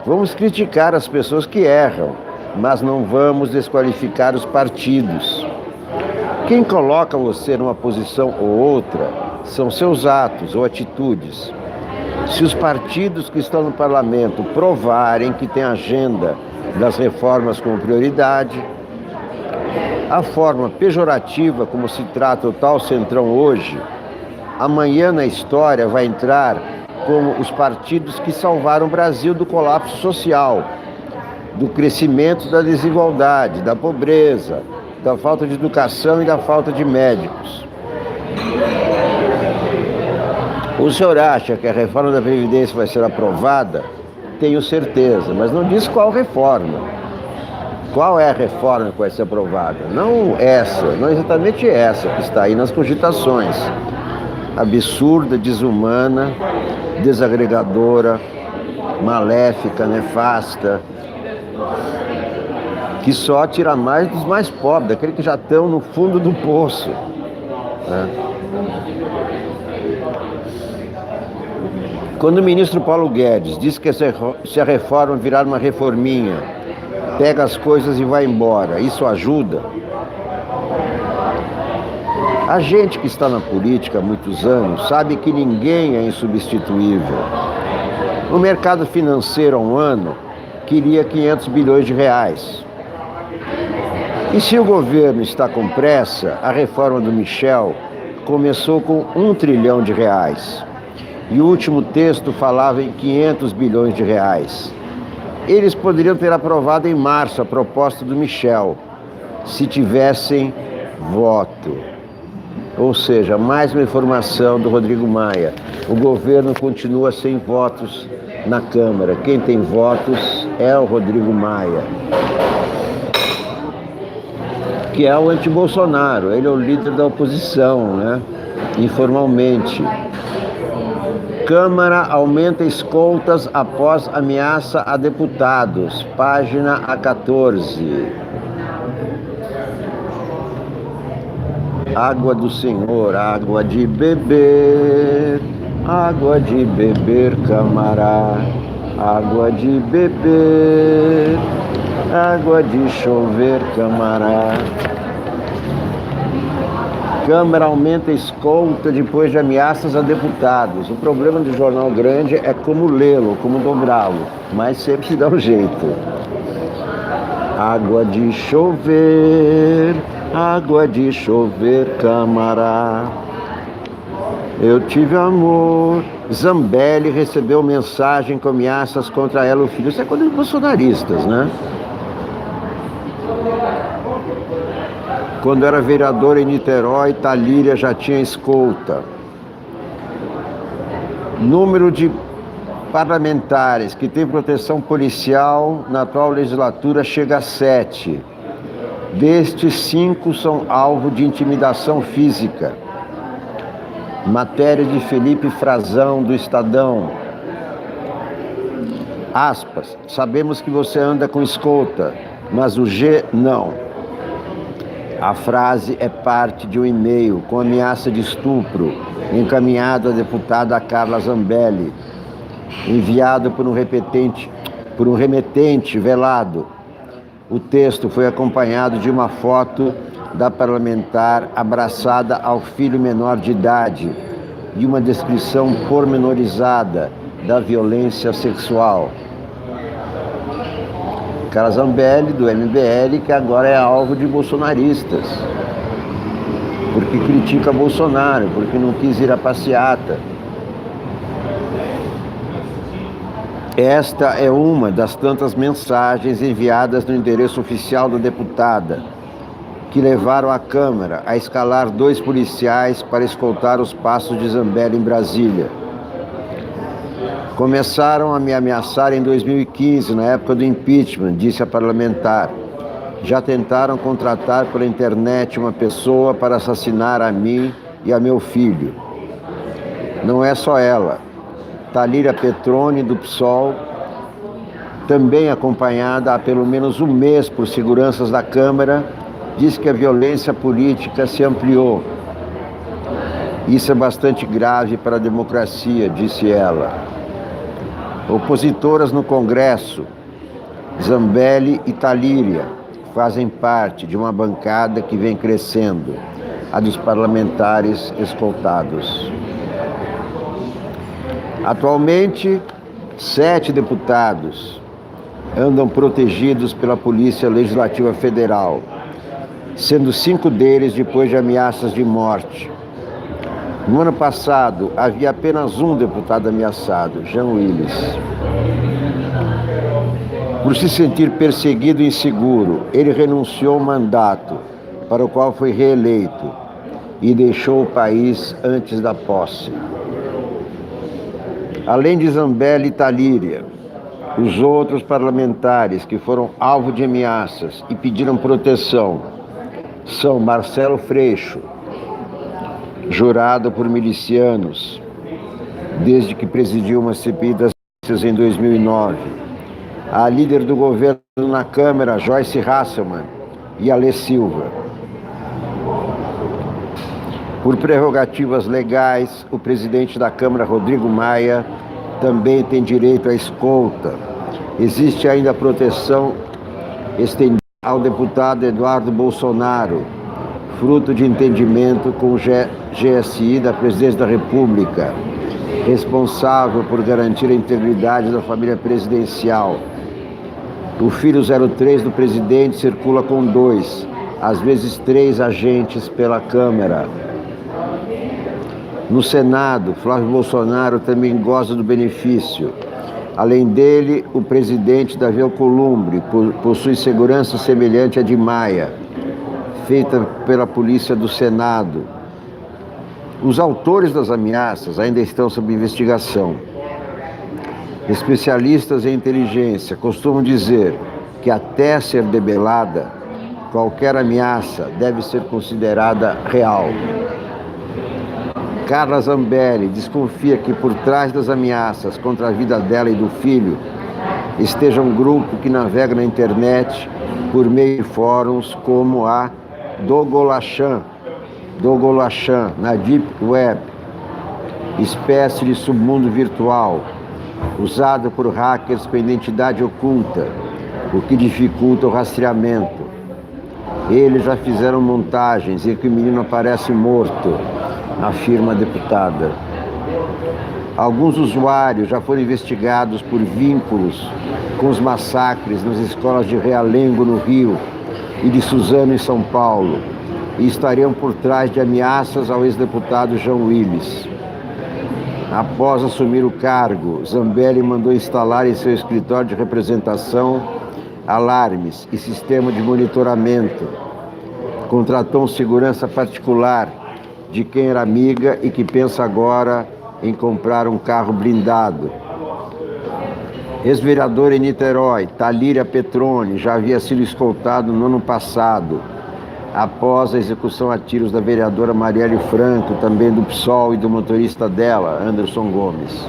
vamos criticar as pessoas que erram, mas não vamos desqualificar os partidos. Quem coloca você numa posição ou outra são seus atos ou atitudes. Se os partidos que estão no parlamento provarem que têm agenda das reformas como prioridade, a forma pejorativa como se trata o tal Centrão hoje, amanhã na história vai entrar como os partidos que salvaram o Brasil do colapso social, do crescimento da desigualdade, da pobreza, da falta de educação e da falta de médicos. O senhor acha que a reforma da Previdência vai ser aprovada? Tenho certeza, mas não diz qual reforma. Qual é a reforma que vai ser aprovada? Não essa, não exatamente essa que está aí nas cogitações. Absurda, desumana, desagregadora, maléfica, nefasta, que só tira mais dos mais pobres, daqueles que já estão no fundo do poço, né? Quando o ministro Paulo Guedes diz que se a reforma virar uma reforminha, pega as coisas e vai embora, isso ajuda? A gente que está na política há muitos anos sabe que ninguém é insubstituível. O mercado financeiro há um ano queria 500 bilhões de reais. E se o governo está com pressa, a reforma do Michel começou com 1 trilhão de reais. E o último texto falava em 500 bilhões de reais. Eles poderiam ter aprovado em março a proposta do Michel, se tivessem voto. Ou seja, mais uma informação do Rodrigo Maia. O governo continua sem votos na Câmara. Quem tem votos é o Rodrigo Maia. que é o anti-Bolsonaro. Ele é o líder da oposição, né? Informalmente. Câmara aumenta escoltas após ameaça a deputados. Página A14. Água do Senhor, água de beber, camará. Água de beber, água de chover, camará. Câmara aumenta a escolta depois de ameaças a deputados. O problema do jornal grande é como lê-lo, como dobrá-lo, mas sempre se dá um jeito. Água de chover, camará. Eu tive amor. Zambelli recebeu mensagem com ameaças contra ela e o filho. Isso é coisa de bolsonaristas, né? Quando era vereadora em Niterói, Talíria já tinha escolta. Número de parlamentares que têm proteção policial na atual legislatura chega a 7. Destes, 5 são alvo de intimidação física. Matéria de Felipe Frazão, do Estadão. Aspas, sabemos que você anda com escolta, mas o G não. A frase é parte de um e-mail com ameaça de estupro encaminhado à deputada Carla Zambelli, enviado por um remetente velado. O texto foi acompanhado de uma foto da parlamentar abraçada ao filho menor de idade e uma descrição pormenorizada da violência sexual. Carla Zambelli, do MBL, que agora é alvo de bolsonaristas, porque critica Bolsonaro, porque não quis ir à passeata. Esta é uma das tantas mensagens enviadas no endereço oficial da deputada, que levaram a Câmara a escalar 2 policiais para escoltar os passos de Zambelli em Brasília. Começaram a me ameaçar em 2015, na época do impeachment, disse a parlamentar. Já tentaram contratar pela internet uma pessoa para assassinar a mim e a meu filho. Não é só ela. Talíria Petroni, do PSOL, também acompanhada há pelo menos um mês por seguranças da Câmara, diz que a violência política se ampliou. Isso é bastante grave para a democracia, disse ela. Opositoras no Congresso, Zambelli e Talíria, fazem parte de uma bancada que vem crescendo, a dos parlamentares escoltados. Atualmente, 7 deputados andam protegidos pela Polícia Legislativa Federal, sendo 5 deles depois de ameaças de morte. No ano passado, havia apenas um deputado ameaçado, Jean Willis. Por se sentir perseguido e inseguro, ele renunciou ao mandato, para o qual foi reeleito, e deixou o país antes da posse. Além de Zambelli e Talíria, os outros parlamentares que foram alvo de ameaças e pediram proteção são Marcelo Freixo, jurado por milicianos, desde que presidiu uma CPI das milícias em 2009. A líder do governo na Câmara, Joyce Hasselmann, e Alê Silva. Por prerrogativas legais, o presidente da Câmara, Rodrigo Maia, também tem direito à escolta. Existe ainda a proteção estendida ao deputado Eduardo Bolsonaro, fruto de entendimento com o GSI da Presidência da República, responsável por garantir a integridade da família presidencial. O filho 03 do presidente circula com 2, às vezes 3 agentes pela Câmara. No Senado, Flávio Bolsonaro também goza do benefício. Além dele, o presidente Davi Alcolumbre possui segurança semelhante à de Maia, feita pela Polícia do Senado. Os autores das ameaças ainda estão sob investigação. Especialistas em inteligência costumam dizer que até ser debelada, Qualquer ameaça deve ser considerada real. Carla Zambelli desconfia que por trás das ameaças contra a vida dela e do filho esteja um grupo que navega na internet por meio de fóruns como a Dogolachan, na Deep Web, espécie de submundo virtual, usado por hackers com identidade oculta, o que dificulta o rastreamento. Eles já fizeram montagens em que o menino aparece morto, afirma a deputada. Alguns usuários já foram investigados por vínculos com os massacres nas escolas de Realengo, no Rio, e de Suzano, em São Paulo, e estariam por trás de ameaças ao ex-deputado João Willis. Após assumir o cargo, Zambelli mandou instalar em seu escritório de representação alarmes e sistema de monitoramento. Contratou um segurança particular de quem era amiga e que pensa agora em comprar um carro blindado. Ex-vereadora em Niterói, Talíria Petroni, já havia sido escoltado no ano passado, após a execução a tiros da vereadora Marielle Franco, também do PSOL, e do motorista dela, Anderson Gomes.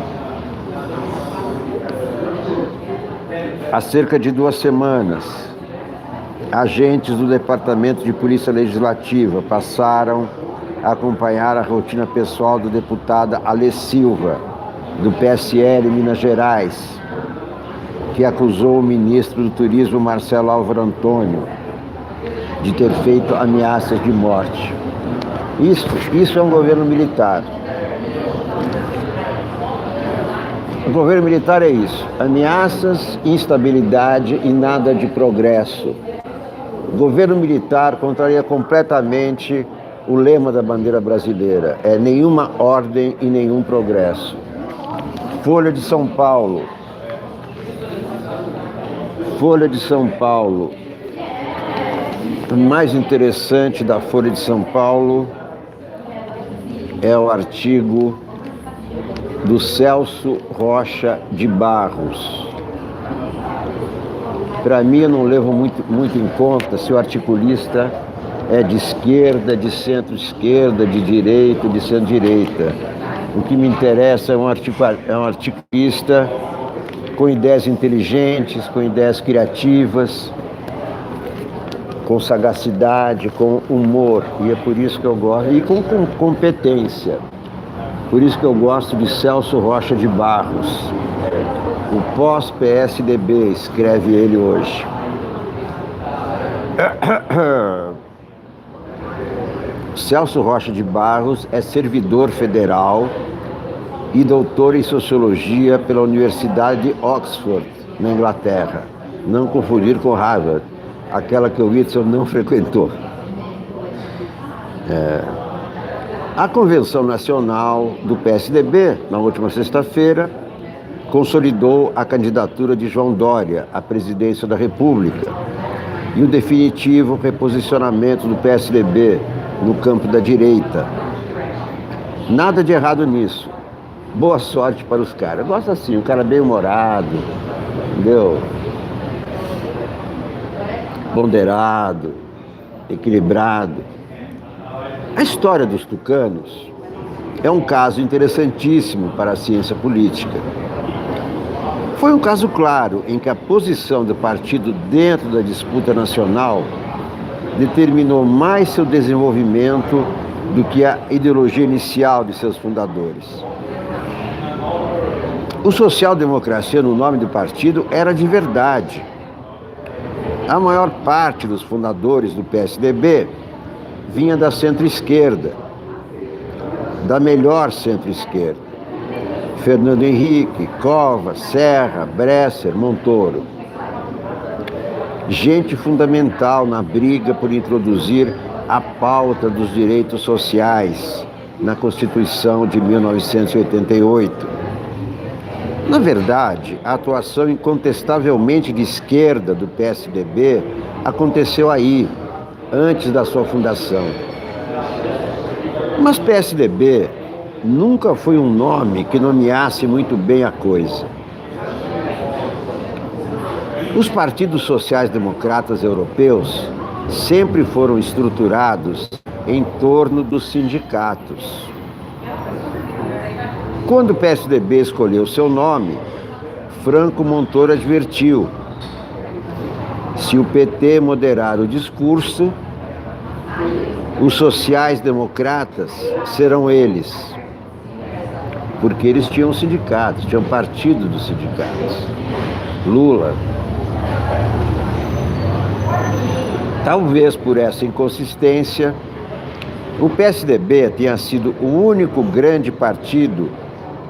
Há cerca de 2 semanas, agentes do Departamento de Polícia Legislativa passaram a acompanhar a rotina pessoal da deputada Alê Silva, do PSL Minas Gerais, que acusou o ministro do Turismo, Marcelo Álvaro Antônio, de ter feito ameaças de morte. Isso é um governo militar. O governo militar é isso: ameaças, instabilidade e nada de progresso. O governo militar contraria completamente o lema da bandeira brasileira: é nenhuma ordem e nenhum progresso. Folha de São Paulo. O mais interessante da Folha de São Paulo é o artigo do Celso Rocha de Barros. Para mim, eu não levo muito em conta se o articulista é de esquerda, de centro-esquerda, de direita, de centro-direita. O que me interessa é um articulista com ideias inteligentes, com ideias criativas, com sagacidade, com humor, e é por isso que eu gosto, e com competência. Por isso que eu gosto de Celso Rocha de Barros. O pós-PSDB, escreve ele hoje. Celso Rocha de Barros é servidor federal e doutor em Sociologia pela Universidade de Oxford, na Inglaterra. Não confundir com Harvard, aquela que o Whitson não frequentou. A Convenção Nacional do PSDB, na última sexta-feira, consolidou a candidatura de João Dória à presidência da República e o definitivo reposicionamento do PSDB no campo da direita. Nada de errado nisso. Boa sorte para os caras. Eu gosto assim, um cara bem humorado, entendeu? Ponderado, equilibrado. A história dos tucanos é um caso interessantíssimo para a ciência política. Foi um caso claro em que a posição do partido dentro da disputa nacional determinou mais seu desenvolvimento do que a ideologia inicial de seus fundadores. O social-democracia, no nome do partido, era de verdade. A maior parte dos fundadores do PSDB vinha da centro-esquerda, da melhor centro-esquerda. Fernando Henrique, Covas, Serra, Bresser, Montoro. Gente fundamental na briga por introduzir a pauta dos direitos sociais na Constituição de 1988. Na verdade, a atuação incontestavelmente de esquerda do PSDB aconteceu aí, antes da sua fundação. Mas PSDB nunca foi um nome que nomeasse muito bem a coisa. Os partidos sociais-democratas europeus sempre foram estruturados em torno dos sindicatos. Quando o PSDB escolheu seu nome, Franco Montoro advertiu: se o PT moderar o discurso, os sociais-democratas serão eles. Porque eles tinham sindicatos, tinham partido dos sindicatos. Lula. Talvez por essa inconsistência, o PSDB tenha sido o único grande partido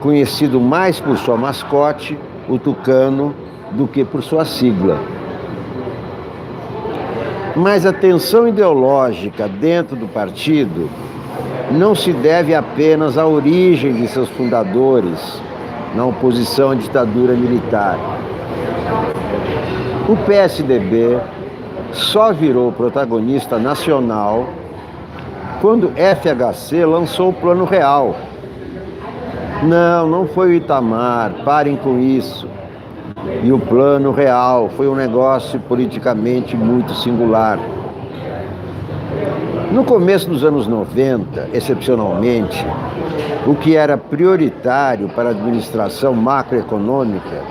conhecido mais por sua mascote, o tucano, do que por sua sigla. Mas a tensão ideológica dentro do partido não se deve apenas à origem de seus fundadores na oposição à ditadura militar. O PSDB só virou protagonista nacional quando FHC lançou o Plano Real. Não foi o Itamar, parem com isso. E o Plano Real foi um negócio politicamente muito singular. No começo dos anos 90, excepcionalmente, o que era prioritário para a administração macroeconômica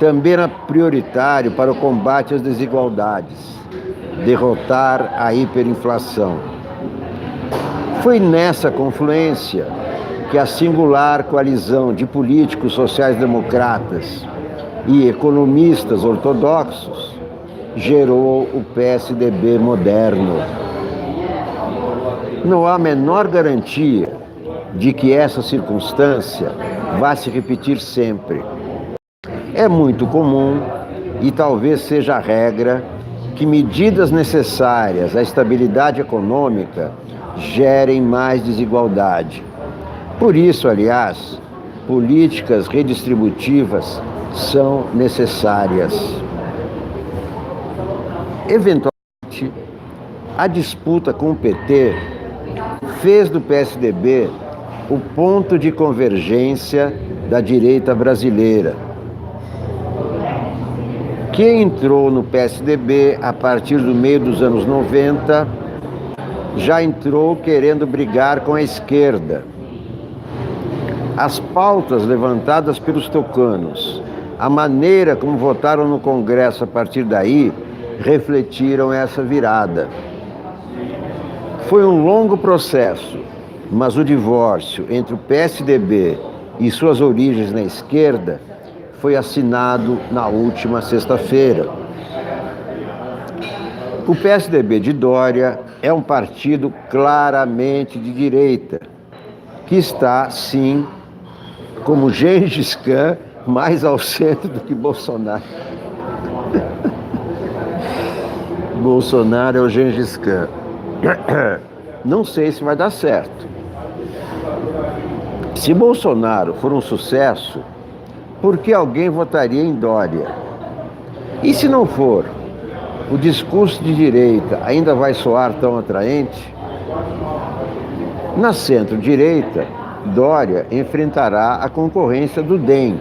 também era prioritário para o combate às desigualdades, derrotar a hiperinflação. Foi nessa confluência que a singular coalizão de políticos sociais-democratas e economistas ortodoxos gerou o PSDB moderno. Não há a menor garantia de que essa circunstância vá se repetir sempre. É muito comum, e talvez seja a regra, que medidas necessárias à estabilidade econômica gerem mais desigualdade. Por isso, aliás, políticas redistributivas são necessárias. Eventualmente, a disputa com o PT fez do PSDB o ponto de convergência da direita brasileira. Quem entrou no PSDB a partir do meio dos anos 90 já entrou querendo brigar com a esquerda. As pautas levantadas pelos tucanos, a maneira como votaram no Congresso a partir daí, refletiram essa virada. Foi um longo processo, mas o divórcio entre o PSDB e suas origens na esquerda foi assinado na última sexta-feira. O PSDB de Dória é um partido claramente de direita, que está, sim, como Gengis Khan, mais ao centro do que Bolsonaro. Bolsonaro é o Gengis Khan. Não sei se vai dar certo. Se Bolsonaro for um sucesso, por que alguém votaria em Dória? E se não for, o discurso de direita ainda vai soar tão atraente? Na centro-direita, Dória enfrentará a concorrência do DEM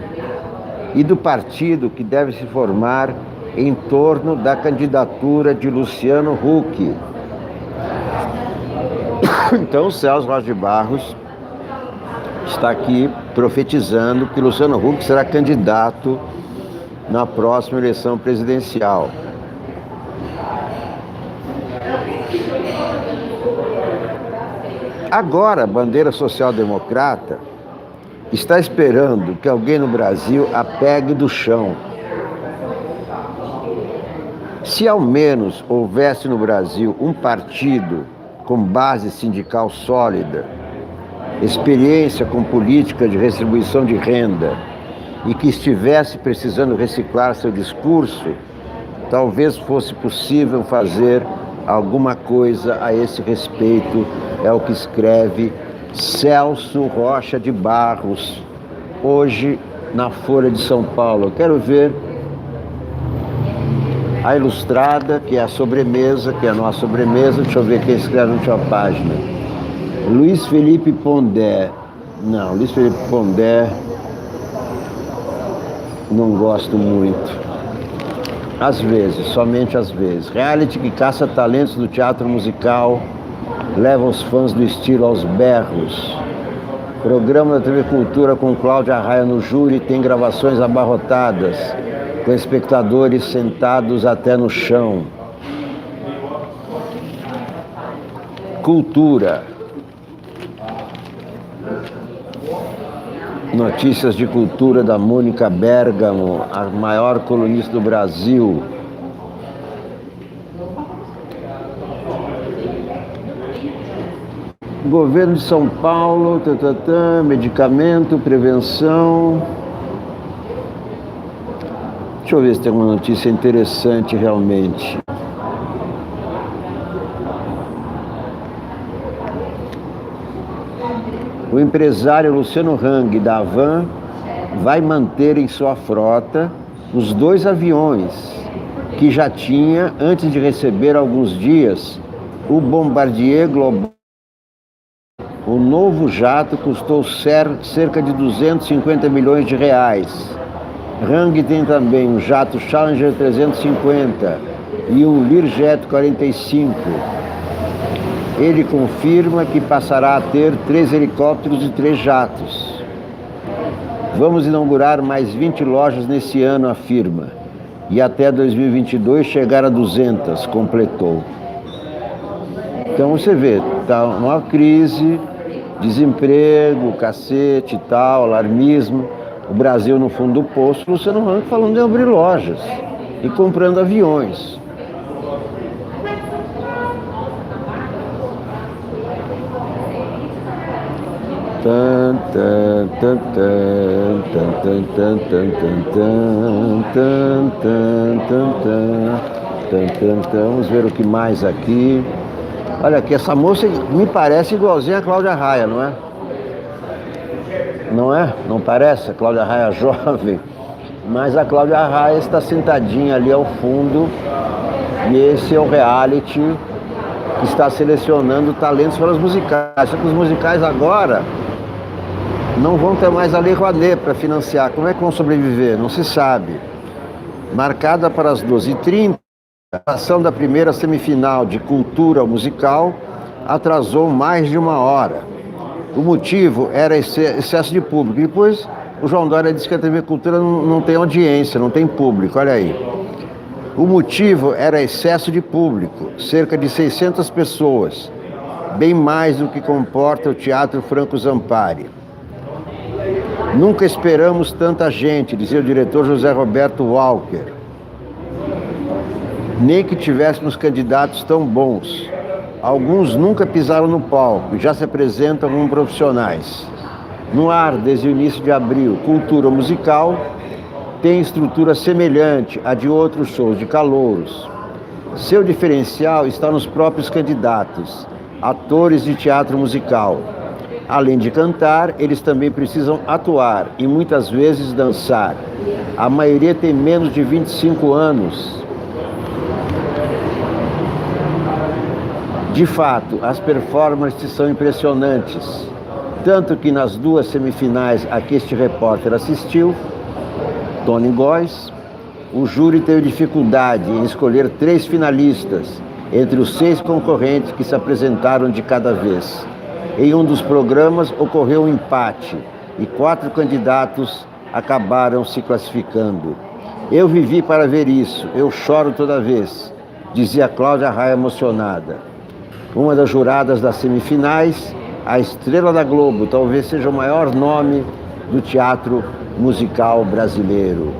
e do partido que deve se formar em torno da candidatura de Luciano Huck. Então, Celso Rocha de Barros está aqui profetizando que Luciano Huck será candidato na próxima eleição presidencial. Agora, a bandeira social-democrata está esperando que alguém no Brasil a pegue do chão. Se ao menos houvesse no Brasil um partido com base sindical sólida, experiência com política de redistribuição de renda e que estivesse precisando reciclar seu discurso, talvez fosse possível fazer alguma coisa a esse respeito. É o que escreve Celso Rocha de Barros, hoje na Folha de São Paulo. Eu quero ver a Ilustrada, que é a sobremesa, que é a nossa sobremesa. Deixa eu ver quem escreve na última página. Luiz Felipe Pondé. Não, Luiz Felipe Pondé não gosto muito. Às vezes, somente às vezes. Reality que caça talentos do teatro musical, leva os fãs do estilo aos berros. Programa da TV Cultura com Cláudia Raia no júri tem gravações abarrotadas, com espectadores sentados até no chão. Cultura. Notícias de cultura da Mônica Bergamo, a maior colunista do Brasil. Governo de São Paulo, medicamento, prevenção. Deixa eu ver se tem uma notícia interessante realmente. O empresário Luciano Hang, da Havan, vai manter em sua frota os 2 aviões que já tinha antes de receber há alguns dias o Bombardier Global. O novo jato custou cerca de 250 milhões de reais. Hang tem também um jato Challenger 350 e um Learjet 45. Ele confirma que passará a ter 3 helicópteros e 3 jatos. Vamos inaugurar mais 20 lojas nesse ano, afirma. E até 2022 chegar a 200, completou. Então você vê, tá uma crise, desemprego, cacete e tal, alarmismo. O Brasil no fundo do poço, Luciano Hang falando de abrir lojas e comprando aviões. Vamos ver o que mais aqui. Olha aqui, essa moça me parece igualzinha a Cláudia Raia, não é? Não é? Não parece? A Cláudia Raia jovem. Mas a Cláudia Raia está sentadinha ali ao fundo. E esse é o reality que está selecionando talentos para os musicais. Só que os musicais agora não vão ter mais a Lei Rouanet para financiar. Como é que vão sobreviver? Não se sabe. Marcada para as 12h30, a ação da primeira semifinal de cultura musical atrasou mais de 1 hora. O motivo era excesso de público. Depois, o João Dória disse que a TV Cultura não tem audiência, não tem público. Olha aí. O motivo era excesso de público, cerca de 600 pessoas, bem mais do que comporta o Teatro Franco Zampari. Nunca esperamos tanta gente, dizia o diretor José Roberto Walker. Nem que tivéssemos candidatos tão bons. Alguns nunca pisaram no palco e já se apresentam como profissionais. No ar, desde o início de abril, Cultura Musical tem estrutura semelhante à de outros shows de calouros. Seu diferencial está nos próprios candidatos, atores de teatro musical. Além de cantar, eles também precisam atuar e muitas vezes dançar. A maioria tem menos de 25 anos. De fato, as performances são impressionantes. Tanto que nas 2 semifinais a que este repórter assistiu, Tony Góes, o júri teve dificuldade em escolher 3 finalistas entre os 6 concorrentes que se apresentaram de cada vez. Em um dos programas ocorreu um empate e 4 candidatos acabaram se classificando. Eu vivi para ver isso, eu choro toda vez, dizia Cláudia Raia emocionada. Uma das juradas das semifinais, a estrela da Globo, talvez seja o maior nome do teatro musical brasileiro.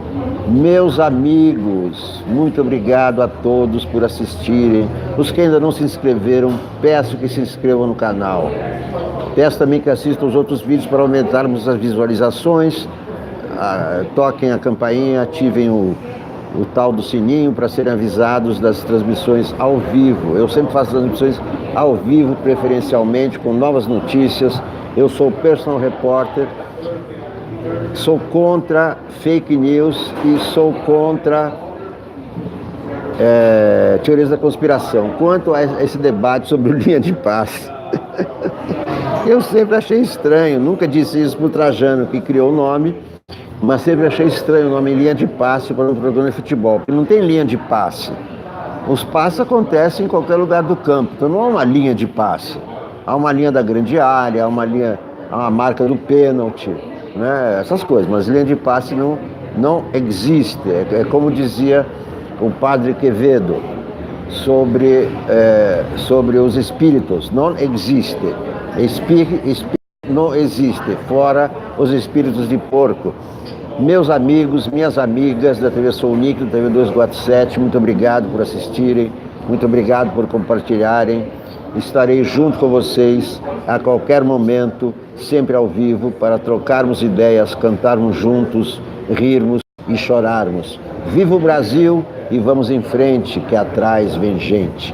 Meus amigos, muito obrigado a todos por assistirem. Os que ainda não se inscreveram, peço que se inscrevam no canal. Peço também que assistam os outros vídeos para aumentarmos as visualizações. Toquem a campainha, ativem o tal do sininho para serem avisados das transmissões ao vivo. Eu sempre faço transmissões ao vivo, preferencialmente, com novas notícias. Eu sou o personal repórter. Sou contra fake news e sou contra teorias da conspiração. Quanto a esse debate sobre o linha de passe, eu sempre achei estranho, nunca disse isso para o Trajano, que criou o nome, mas sempre achei estranho o nome linha de passe para um programa de futebol, porque não tem linha de passe. Os passes acontecem em qualquer lugar do campo, então não há uma linha de passe. Há uma linha da grande área, há uma marca do pênalti, né? Essas coisas, mas linha de passe não existe. É como dizia o padre Quevedo sobre os espíritos, não existe. Não existe, fora os espíritos de porco. Meus amigos, minhas amigas da TV Sou Unique, da TV 247, muito obrigado por assistirem, muito obrigado por compartilharem. Estarei junto com vocês a qualquer momento, sempre ao vivo, para trocarmos ideias, cantarmos juntos, rirmos e chorarmos. Viva o Brasil e vamos em frente, que atrás vem gente.